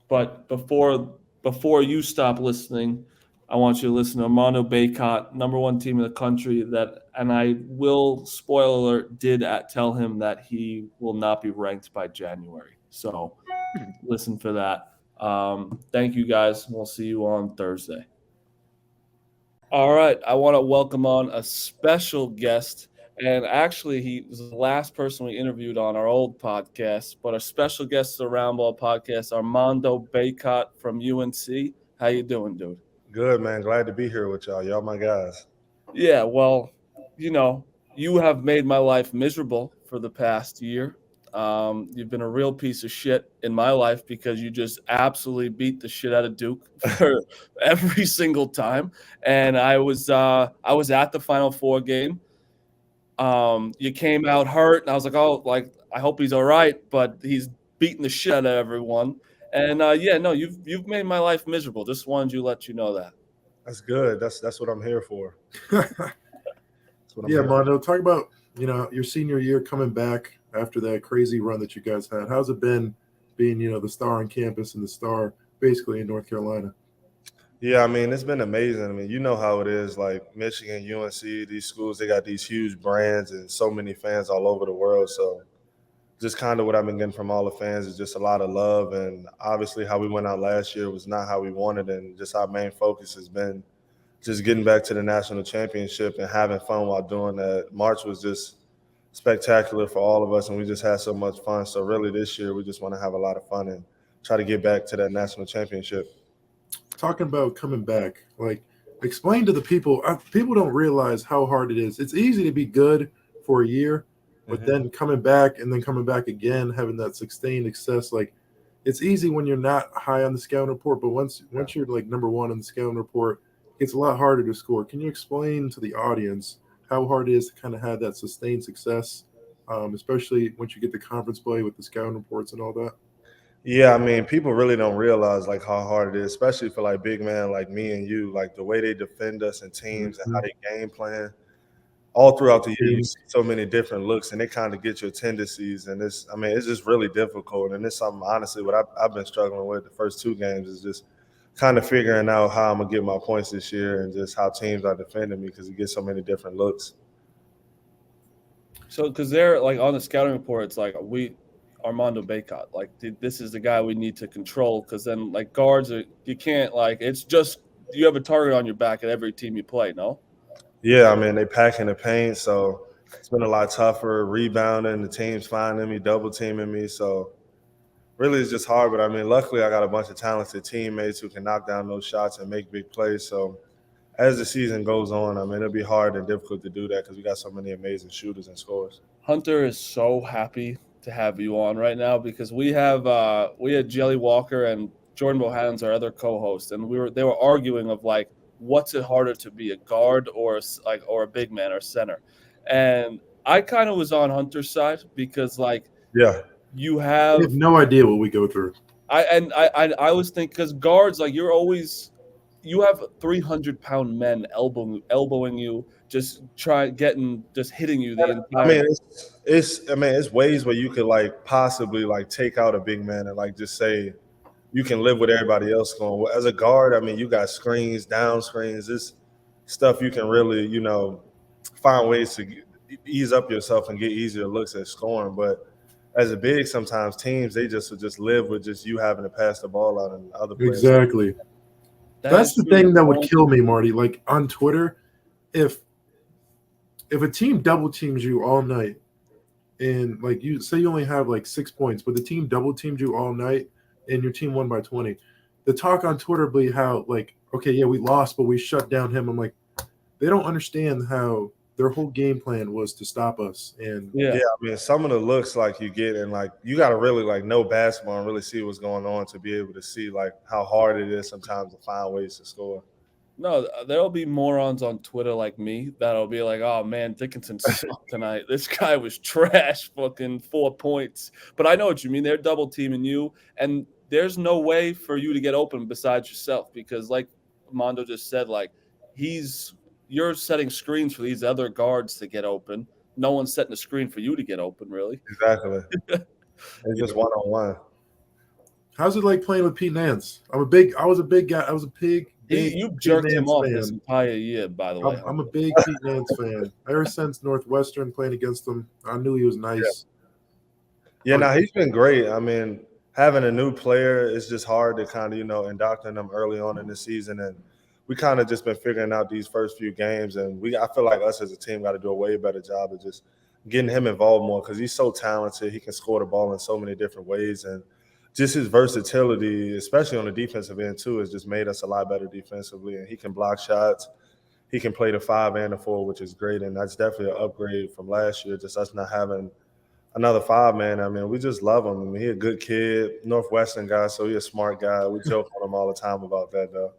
A: But before you stop listening, I want you to listen to Armando Bacot, #1 team in the country. And I will, spoiler alert, tell him that he will not be ranked by January. So listen for that. Thank you guys. We'll see you on Thursday. All right, I want to welcome on a special guest. And actually, he was the last person we interviewed on our old podcast. But our special guest of the Roundball podcast, Armando Bacot from UNC. How you doing, dude?
H: Good, man. Glad to be here with y'all. Y'all my guys.
A: Yeah, well, you have made my life miserable for the past year. You've been a real piece of shit in my life because you just absolutely beat the shit out of Duke for every single time. And I was at the Final Four game. You came out hurt, and I was like, oh, like I hope he's all right, but he's beating the shit out of everyone. And you've made my life miserable. Just wanted to let you know that.
H: That's good. That's what I'm here for.
B: Yeah, Mondo, talk about your senior year coming back after that crazy run that you guys had. How's it been being the star on campus and the star basically in North Carolina?
H: Yeah, I mean, it's been amazing. I mean, you know how it is, like Michigan, UNC, these schools, they got these huge brands and so many fans all over the world. So just kind of what I've been getting from all the fans is just a lot of love. And obviously how we went out last year was not how we wanted. And just our main focus has been just getting back to the national championship and having fun while doing that. March was just spectacular for all of us, and we just had so much fun. So really this year, we just want to have a lot of fun and try to get back to that national championship.
B: Talking about coming back, like explain to the people, people don't realize how hard it is. It's easy to be good for a year, but then coming back and then coming back again, having that sustained success, like it's easy when you're not high on the scouting report, but once you're like #1 on the scouting report, it's a lot harder to score. Can you explain to the audience how hard it is to kind of have that sustained success, especially once you get the conference play with the scouting reports and all that?
H: Yeah, I mean, people really don't realize like how hard it is, especially for like big man like me and you, like the way they defend us in teams and how they game plan. All throughout the year, you see so many different looks, and they kind of get your tendencies. And it's just really difficult. And it's something, honestly, what I've been struggling with the first 2 games is just kind of figuring out how I'm going to get my points this year and just how teams are defending me because you get so many different looks.
A: So, because they're like on the scouting report, it's like Armando Bacot, like this is the guy we need to control because then like guards you can't like it's just you have a target on your back at every team you play. No.
H: Yeah, I mean they pack in the paint, so it's been a lot tougher rebounding. The team's finding me, double teaming me, so really it's just hard. But I mean, luckily I got a bunch of talented teammates who can knock down those shots and make big plays. So as the season goes on, I mean it'll be hard and difficult to do that because we got so many amazing shooters and scorers.
A: Hunter is so happy to have you on right now because we had Jelly Walker and Jordan Bohannon's our other co-host, and they were arguing of like what's it harder to be, a guard or a big man or center, and I kind of was on Hunter's side because like
H: Yeah.
A: You
B: I
A: have
B: have no idea what we go through.
A: I always think because guards like you have 300-pound men elbowing you, just hitting you the
H: I
A: entire.
H: mean, it's ways where you could like possibly like take out a big man and like just say you can live with everybody else going. Well, as a guard, I mean, you got screens, down screens, this stuff you can really, find ways to ease up yourself and get easier looks at scoring. But as a big, sometimes teams they just live with just you having to pass the ball out and other players.
B: Exactly. That's
A: is
B: the
A: true.
B: thing that would kill me, Marty. Like on Twitter, if a team double teams you all night, and like you say you only have like 6 points, but the team double teamed you all night, and your team won by 20, the talk on Twitter be how like, okay, yeah, we lost, but we shut down him. I'm like, they don't understand how their whole game plan was to stop us. And
H: Yeah, I mean, some of the looks like you get, and like you got to really like know basketball and really see what's going on to be able to see like how hard it is sometimes to find ways to score.
A: No, there'll be morons on Twitter like me that'll be like, "Oh man, Dickinson sucked tonight. This guy was trash, fucking 4 points." But I know what you mean. They're double teaming you, and there's no way for you to get open besides yourself because, like Mondo just said, like you're setting screens for these other guards to get open. No one's setting a screen for you to get open, really.
H: Exactly. It's just one-on-one.
B: how's it like playing with Pete Nance? I was a big guy. I was a big
A: You
B: Pete
A: jerked him
B: Nance
A: off
B: fan.
A: this entire year, by the way.
B: I'm a big Pete Nance fan. Ever since Northwestern playing against him, I knew he was nice.
H: Yeah, no, he's been great. I mean, having a new player, it's just hard to kind of, indoctrinate them early on in the season. And we kind of just been figuring out these first few games. And I feel like us as a team got to do a way better job of just getting him involved more because he's so talented. He can score the ball in so many different ways. And just his versatility, especially on the defensive end too, has just made us a lot better defensively. And he can block shots. He can play the 5 and the 4, which is great. And that's definitely an upgrade from last year, just us not having another 5-man. I mean, we just love him. I mean, he's a good kid, Northwestern guy, so he's a smart guy. We joke on him all the time about that, though.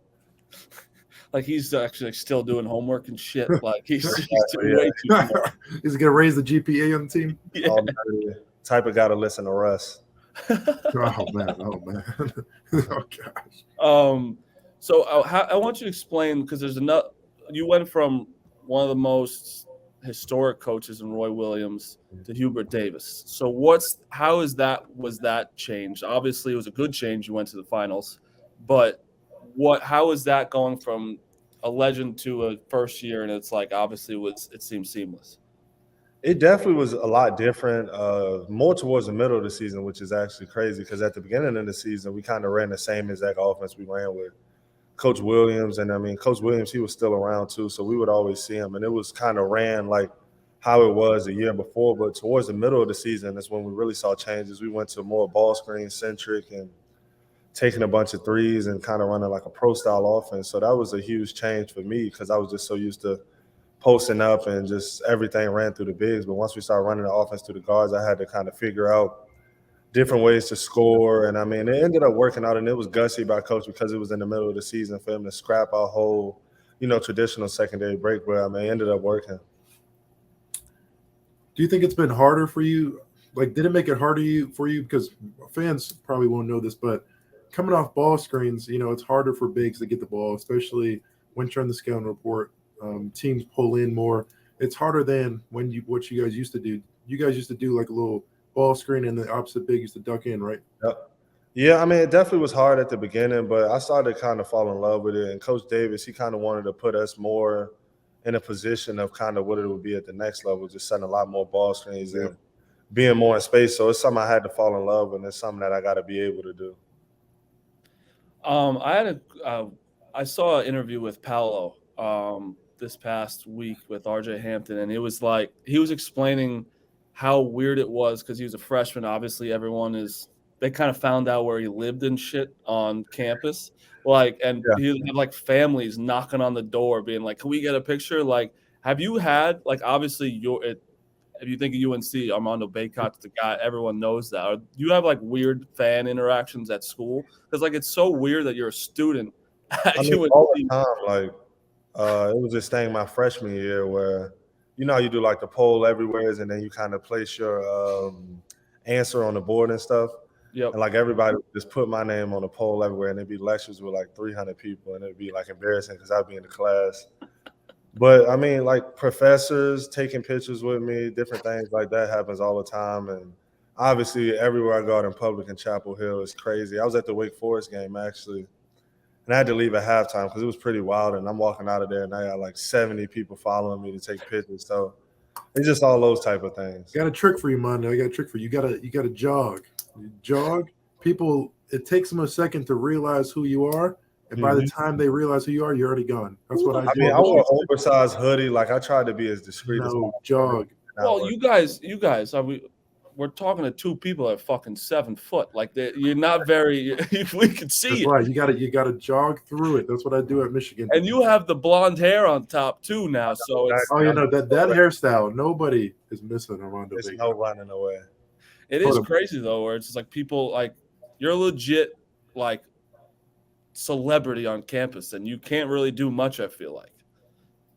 A: Like he's actually still doing homework and shit. Like he's doing way too smart.
B: Is he gonna raise the GPA on the team?
A: Yeah.
H: Type of guy to listen to Russ.
B: Oh man! Oh gosh.
A: So I want you to explain because there's another. You went from one of the most historic coaches in Roy Williams to Hubert Davis. So was that changed? Obviously, it was a good change. You went to the finals, but how is that going from a legend to a first year? And it's like obviously it seems seamless.
H: It definitely was a lot different, more towards the middle of the season, which is actually crazy because at the beginning of the season, we kind of ran the same exact offense we ran with Coach Williams. And I mean, Coach Williams, he was still around too, so we would always see him. And it was kind of ran like how it was the year before. But towards the middle of the season, that's when we really saw changes. We went to more ball screen centric and taking a bunch of threes and kind of running like a pro style offense. So that was a huge change for me because I was just so used to posting up and just everything ran through the bigs. But once we started running the offense through the guards, I had to kind of figure out different ways to score. And I mean, it ended up working out, and it was gutsy by coach because it was in the middle of the season for him to scrap our whole, traditional secondary break. But I mean, it ended up working.
B: Do you think it's been harder for you? Like, did it make it harder for you? Because fans probably won't know this, but coming off ball screens, it's harder for bigs to get the ball, especially when you're on the scouting report. Teams pull in more. It's harder than what you guys used to do. You guys used to do like a little ball screen, and the opposite big used to duck in, right?
H: Yep. Yeah, I mean, it definitely was hard at the beginning, but I started to kind of fall in love with it. And Coach Davis, he kind of wanted to put us more in a position of kind of what it would be at the next level, just setting a lot more ball screens and being more in space. So it's something I had to fall in love with, and it's something that I got to be able to do.
A: I saw an interview with Paolo this past week with RJ Hampton, and it was like he was explaining how weird it was because he was a freshman. Obviously, they kind of found out where he lived and shit on campus. He would have like families knocking on the door, being like, "Can we get a picture?" Like, have you had like obviously if you think of UNC, Armando Bacot's the guy, everyone knows that. Or do you have like weird fan interactions at school? Because like it's so weird that you're a student at UNC.
H: All the time, like it was this thing my freshman year where, you do like the poll everywhere, and then you kind of place your answer on the board and stuff.
A: Yep.
H: And like everybody would just put my name on a poll everywhere, and it'd be lectures with like 300 people, and it'd be like embarrassing because I'd be in the class. But I mean, like professors taking pictures with me, different things like that happens all the time. And obviously, everywhere I go out in public in Chapel Hill is crazy. I was at the Wake Forest game actually, and I had to leave at halftime because it was pretty wild. And I'm walking out of there, and I got like 70 people following me to take pictures. So it's just all those type of things.
B: Got a trick for you, Mondo. I got a trick for you. You gotta jog. You jog. People, it takes them a second to realize who you are. And by the time they realize who you are, you're already gone. That's what I do.
H: I mean, I wore an oversized hoodie. Like I tried to be as discreet as
B: No,
H: possible.
B: jog.
A: Well, you guys, we're talking to two people that are fucking 7 foot. Like you're not very. We can see
B: That's
A: it.
B: right. You gotta jog through it. That's what I do at Michigan.
A: And you have the blonde hair on top too now, so it's
B: Oh, you know that hairstyle. Nobody is missing Armando
H: There's
B: Bacot.
H: no running away.
A: it is crazy though, where it's just like people like you're legit like celebrity on campus, and you can't really do much. I feel like.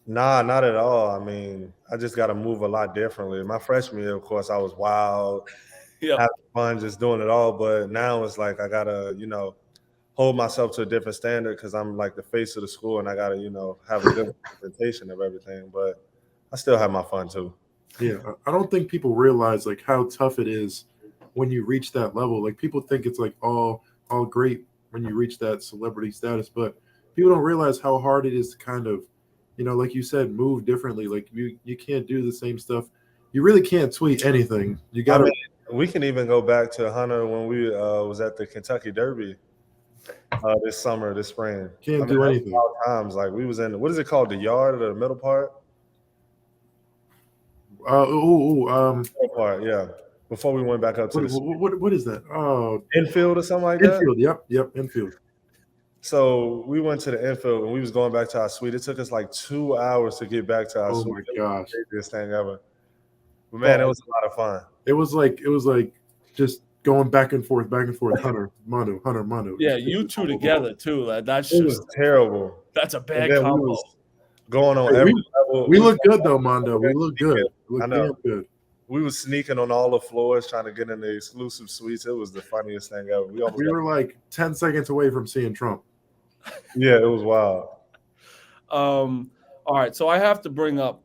H: Nah, not at all. I mean, I just got to move a lot differently. My freshman year, of course, I was wild, having fun, just doing it all. But now it's like I got to, hold myself to a different standard because I'm like the face of the school and I got to, have a good representation of everything. But I still have my fun too.
B: Yeah, I don't think people realize like how tough it is when you reach that level. Like people think it's like all great when you reach that celebrity status, but people don't realize how hard it is to kind of, like you said, move differently. Like you can't do the same stuff. You really can't tweet anything. You got to.
H: We can even go back to Hunter when we was at the Kentucky Derby this spring.
B: Can't do anything.
H: Times like we was in what is it called, the yard or the middle part?
B: Middle
H: part, yeah. Before we went back up to
B: what is that? Oh,
H: infield or something like that.
B: Infield, yep, infield.
H: So we went to the infield and we was going back to our suite. It took us like 2 hours to get back to our suite.
B: Oh my gosh,
H: the craziest thing ever. But man, it was a lot of fun.
B: It was like just going back and forth. Hunter, Mondo.
A: Yeah, you two together too. That's
H: it was terrible.
A: That's a bad combo.
H: Going on every level.
B: We look good though, Mondo. We look good. We look damn good.
H: We was sneaking on all the floors trying to get in the exclusive suites. It was the funniest thing ever. We
B: were like 10 seconds away from seeing Trump.
H: Yeah, it was wild.
A: All right, so I have to bring up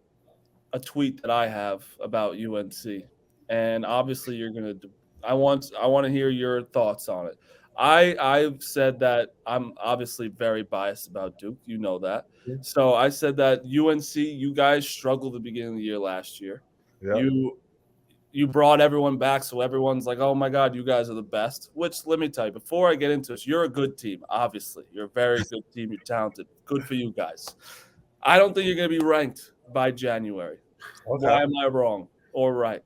A: a tweet that I have about UNC, and obviously you're gonna. I want to hear your thoughts on it. I've said that I'm obviously very biased about Duke. You know that. Yeah. So I said that UNC, you guys struggled at the beginning of the year last year.
H: Yeah.
A: You brought everyone back, so everyone's like, oh my God, you guys are the best. Which, let me tell you, before I get into this, you're a good team, obviously. You're a very good team. You're talented. Good for you guys. I don't think you're going to be ranked by January. Okay. Why am I wrong or right?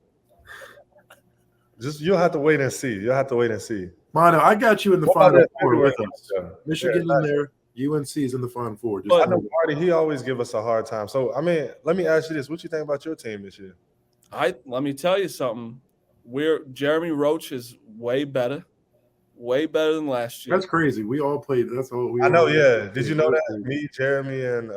H: You'll have to wait and see.
B: Mono, I got you in the Final Four with us. Michigan in there. UNC is in the Final Four.
H: I know Marty, he always give us a hard time. So, I mean, let me ask you this. What you think about your team this year?
A: Let me tell you something. Jeremy Roach is way better than last year.
B: That's crazy. We all played. That's all we.
H: I know. Yeah. Did you know that? Me, Jeremy, and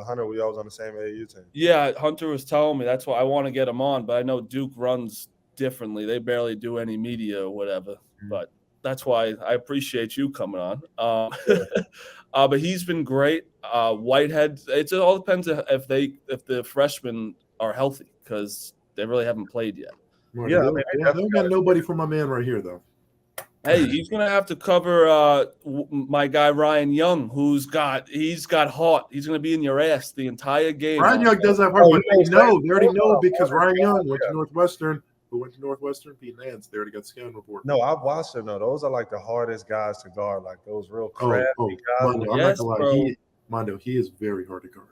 H: Hunter, we all was on the same AAU team.
A: Yeah, Hunter was telling me. That's why I want to get him on. But I know Duke runs differently. They barely do any media or whatever. Mm-hmm. But that's why I appreciate you coming on. But he's been great. Whitehead. It all depends if the freshmen are healthy because they really haven't played yet.
B: Right. Yeah, they've got nobody for my man right here, though.
A: Hey, he's gonna have to cover my guy Ryan Young, he's got heart. He's gonna be in your ass the entire game.
B: Ryan Young does have heart, but they already know because Ryan Young went to Northwestern. Who went to Northwestern? Pete Nance. They already got scan report.
H: No, I've watched them though. Those are like the hardest guys to guard, like those real crafty guys.
B: Mondo, I'm not gonna lie. Mondo, he is very hard to guard.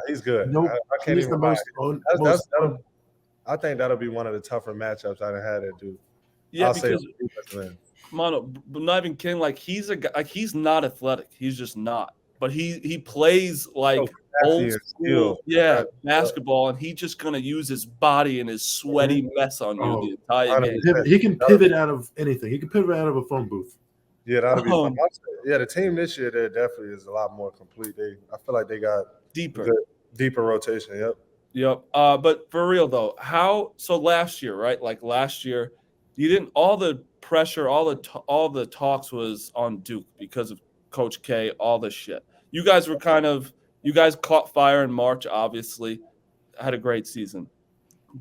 H: He's good.
B: Nope,
H: I can't even I think that'll be one of the tougher matchups I've had at Duke.
A: Yeah, because Mono, but not even kidding. Like he's a guy. Like he's not athletic. He's just not. But he plays like old school, basketball, and he's just gonna use his body and his sweaty mess on you the entire game.
B: He can pivot out of anything. He can pivot out of a phone booth.
H: Yeah, that'll be fun. Yeah, the team this year there definitely is a lot more complete. I feel like they got deeper rotation. Yep.
A: But for real though, so last year, right? Like last year, you didn't. All the pressure, all the talks was on Duke because of Coach K. All this shit. You guys caught fire in March. Obviously, had a great season.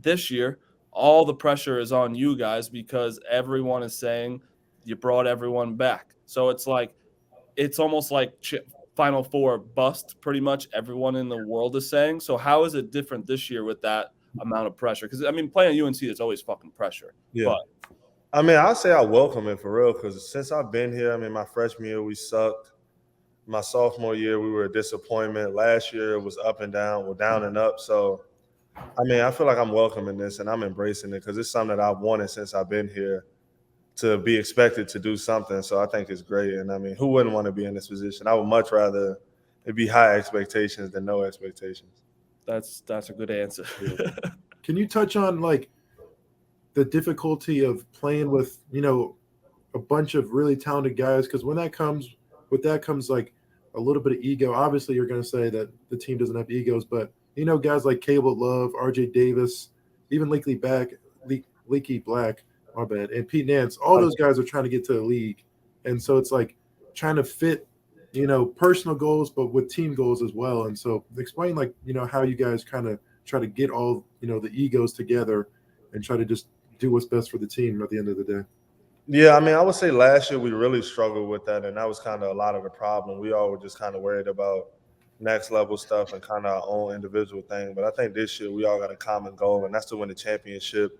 A: This year, all the pressure is on you guys because everyone is saying you brought everyone back. So it's almost like Final Four bust. Pretty much everyone in the world is saying. So how is it different this year with that amount of pressure? Because I mean, playing at UNC, there's always fucking pressure.
H: Yeah.
A: But
H: I mean, I'll say I welcome it for real because since I've been here, I mean, my freshman year, we sucked. My sophomore year, we were a disappointment. Last year, it was up and down, well, down and up. So, I mean, I feel like I'm welcoming this and I'm embracing it because it's something that I've wanted since I've been here to be expected to do something. So I think it's great. And I mean, who wouldn't want to be in this position? I would much rather it be high expectations than no expectations.
A: that's a good answer.
B: Can you touch on like the difficulty of playing with, a bunch of really talented guys? Because with that comes like a little bit of ego. Obviously, you're going to say that the team doesn't have egos, but guys like Caleb Love, RJ Davis, even Leaky Black, my bad, and Pete Nance, all those guys are trying to get to the league. And so it's like trying to fit, personal goals, but with team goals as well. And so explain like, how you guys kind of try to get all, the egos together and try to just do what's best for the team at the end of the day.
H: Yeah, I mean, I would say last year we really struggled with that, and that was kind of a lot of the problem. We all were just kind of worried about next level stuff and kind of our own individual thing. But I think this year we all got a common goal, and that's to win the championship,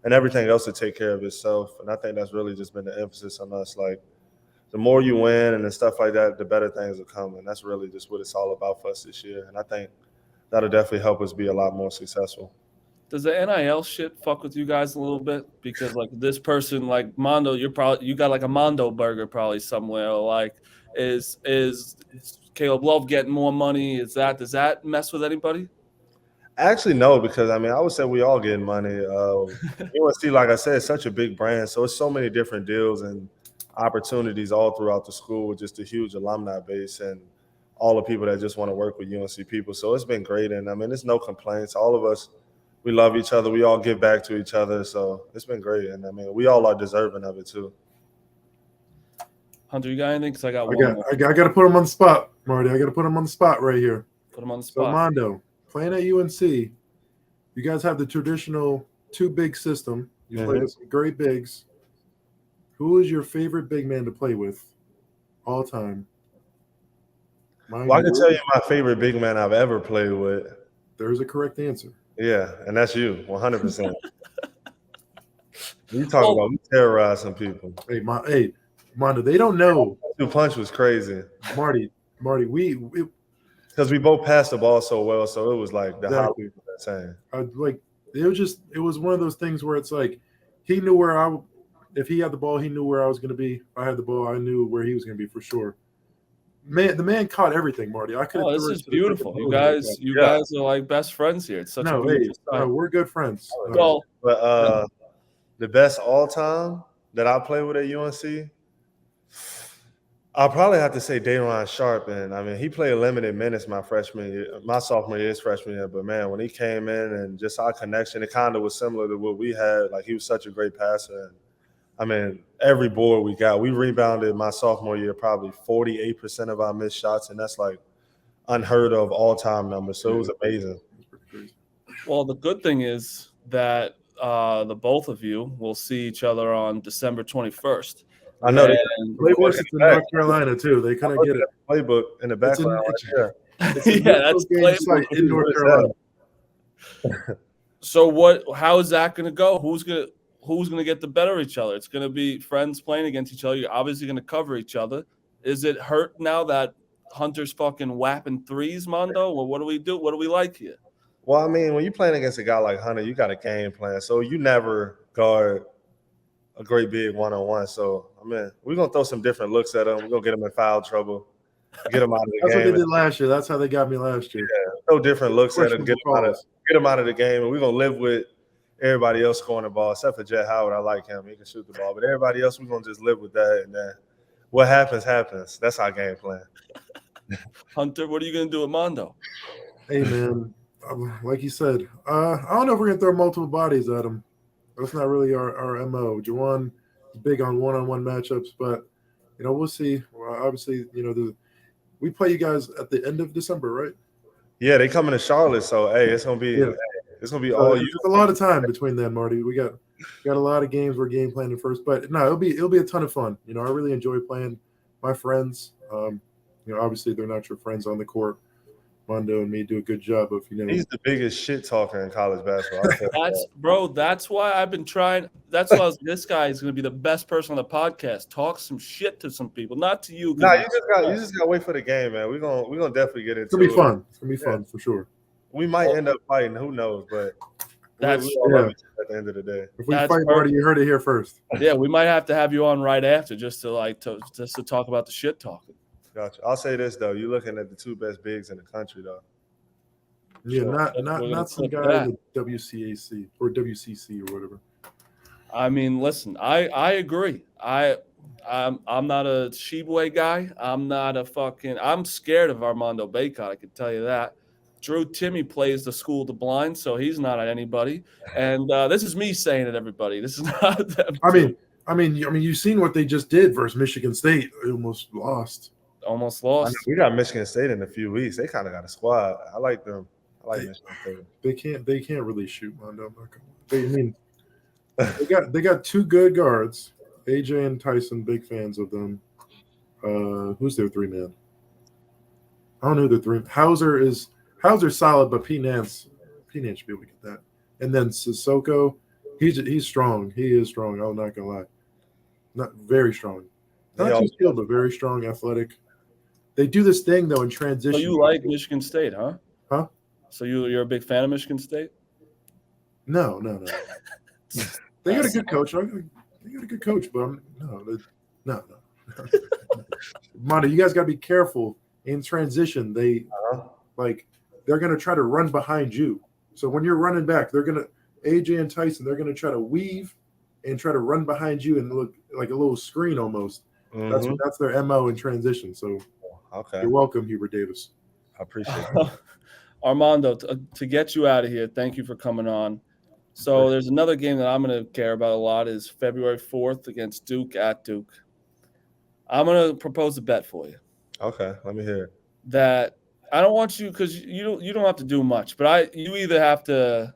H: and everything else to take care of itself. And I think that's really just been the emphasis on us. Like, the more you win and stuff like that, the better things will come. And that's really just what it's all about for us this year. And I think that'll definitely help us be a lot more successful.
A: Does the NIL shit fuck with you guys a little bit? Because like this person, like Mondo, you got like a Mondo burger probably somewhere. Like, is Caleb Love getting more money? Does that mess with anybody?
H: Actually, no, because I mean, I would say we all getting money. UNC, like I said, it's such a big brand, so it's so many different deals and opportunities all throughout the school with just a huge alumni base and all the people that just want to work with UNC people. So it's been great, and I mean, there's no complaints. All of us, we love each other. We all give back to each other, so it's been great. And I mean, we all are deserving of it too.
A: Hunter, you got anything? Because I got one more.
B: I got to put him on the spot, Marty. I got to put him on the spot right here.
A: Put him on the
B: So
A: spot.
B: Mondo, playing at UNC, you guys have the traditional two big system. You play with some great bigs. Who is your favorite big man to play with all time?
H: Well, I can tell you my favorite big man I've ever played with.
B: There's a correct answer.
H: Yeah, and that's you, 100%. You talk about we terrorize some people.
B: Hey, Mondo, they don't know.
H: The punch was crazy.
B: Marty,
H: because we both passed the ball so well, so it was like the
B: Exactly.
H: Hollywood that saying.
B: It was one of those things where it's like he knew if he had the ball, he knew where I was going to be. If I had the ball, I knew where he was going to be for sure. Man, the man caught everything, Marty. I could.
A: Oh, this is beautiful. You guys are like best friends here. It's such a beautiful
B: no, we're good friends.
A: Well,
H: But the best all time that I played with at UNC, I'll probably have to say Dayron Sharp. And I mean, he played limited minutes my sophomore year, his freshman year. But man, when he came in and just our connection, it kind of was similar to what we had. Like, he was such a great passer. And I mean, every board we rebounded my sophomore year probably 48% of our missed shots, and that's like unheard of all-time numbers. So it was amazing.
A: Well, the good thing is that the both of you will see each other on December 21st.
H: I know.
B: Playbook's in North Carolina too. They kind of get it.
H: Playbook in the background.
A: Yeah, that's playbook
B: in North Carolina.
A: So how is that going to go? Who's going to get the better of each other? It's going to be friends playing against each other. You're obviously going to cover each other. Is it hurt now that Hunter's fucking whapping threes, Mondo? Or what do we do? What do we like here?
H: Well, I mean, when you're playing against a guy like Hunter, you got a game plan. So you never guard a great big one-on-one. So, I mean, we're going to throw some different looks at him. We're going to get him in foul trouble, get him out of the
B: That's
H: game.
B: what they did last year. That's how they got me last year.
H: Yeah, throw different looks at him, get him out of the game, and we're going to live with everybody else scoring the ball, except for Jet Howard. I like him. He can shoot the ball. But everybody else, we're going to just live with that. And then what happens, happens. That's our game plan.
A: Hunter, what are you going to do with Mondo?
B: Hey, man, like you said, I don't know if we're going to throw multiple bodies at him. That's not really our MO. Juwan is big on one-on-one matchups, but we'll see. Well, obviously, we play you guys at the end of December, right?
H: Yeah, they coming to Charlotte, so hey, it's gonna be
B: So
H: all
B: there's
H: you.
B: a lot of time between then, Marty. We got a lot of games we're game planning first, but no, it'll be a ton of fun. I really enjoy playing my friends. Obviously they're not your friends on the court. Mondo and me do a good job of
H: He's the biggest shit talker in college basketball.
A: That's why I've been trying. That's why this guy is going to be the best person on the podcast. Talk some shit to some people, not to you.
H: Nah, you just got to wait for the game, man. We're gonna definitely get into it.
B: It's gonna be fun. It's gonna be fun for sure.
H: We might end up fighting. Who knows? But
A: that's
H: we love each other at the end of the day.
B: If we fight, Marty, you heard it here first.
A: Yeah, we might have to have you on right after just to talk about the shit talking.
H: Gotcha. I'll say this though: you're looking at the two best bigs in the country, though.
B: Yeah,
A: Sure.
B: not some guy in the WCAC or WCC or whatever.
A: I mean, listen, I agree. I'm not a Sheboy guy. I'm scared of Armando Bacot. I can tell you that. Drew Timmy plays the school of the blind, so he's not at anybody. And this is me saying it, everybody. This is not them.
B: I mean, you've seen what they just did versus Michigan State. They almost lost.
A: Almost lost.
H: We got Michigan State in a few weeks. They kind of got a squad. I like them. I like Michigan State.
B: They can't really shoot, Mondo. They got two good guards. AJ and Tyson, big fans of them. Who's their three man? I don't know who their three. Hauser's solid, but P. Nance should be able to get that. And then Sissoko, he's strong. He is strong. I'm not gonna lie. Not very strong. Not too skilled, but very strong, athletic. They do this thing though in transition.
A: So you like Michigan State, huh?
B: Huh?
A: So you're a big fan of Michigan State?
B: No. They got a good coach. They got a good coach, but no. Monty, you guys got to be careful in transition. They're gonna try to run behind you. So when you're running back, they're gonna AJ and Tyson. They're gonna try to weave and try to run behind you and look like a little screen almost. Mm-hmm. That's their MO in transition. So you're welcome, Hubert Davis.
H: I appreciate it.
A: Armando, to get you out of here, thank you for coming on. So there's another game that I'm going to care about a lot is February 4th against Duke at Duke. I'm going to propose a bet for you.
H: Okay, let me hear it.
A: That I don't want you because you don't have to do much, but you either have to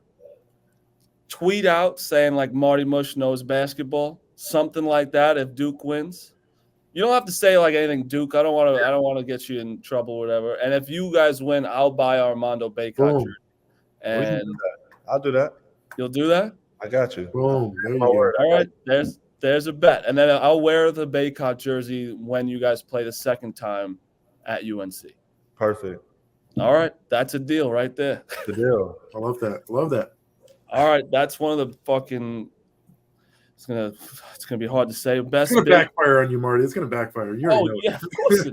A: tweet out saying like Marty Mush knows basketball, something like that if Duke wins. You don't have to say like anything Duke. I don't want to get you in trouble or whatever. And if you guys win, I'll buy Armando Bacot. And
H: I'll do that.
A: You'll do that?
H: I got you.
B: Boom.
A: All right. There's a bet. And then I'll wear the Bacot jersey when you guys play the second time at UNC.
H: Perfect.
A: All right. That's a deal right there.
H: The deal.
B: I love that.
A: All right. That's one of the fucking it's gonna be hard to say.
B: It's gonna backfire on you, Marty. It's gonna backfire. You already know.
A: Yeah, of course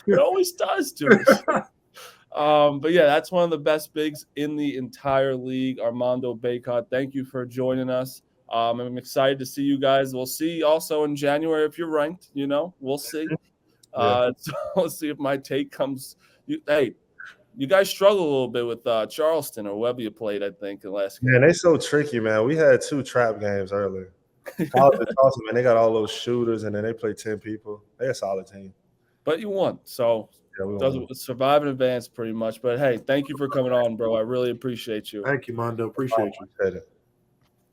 A: it always does, dude. But yeah, that's one of the best bigs in the entire league, Armando Bacot. Thank you for joining us. I'm excited to see you guys. We'll see also in January if you're ranked. We'll see. So we'll see if my take comes. You guys struggle a little bit with Charleston or whoever you played, I think, in the last game.
H: Man, they so tricky, man. We had 2 trap games earlier. Charleston, man, they got all those shooters, and then they play 10 people. They're a solid team.
A: But you won, so survive in advance pretty much. But, hey, thank you for coming on, bro. I really appreciate you.
B: Thank you, Mondo. Appreciate you.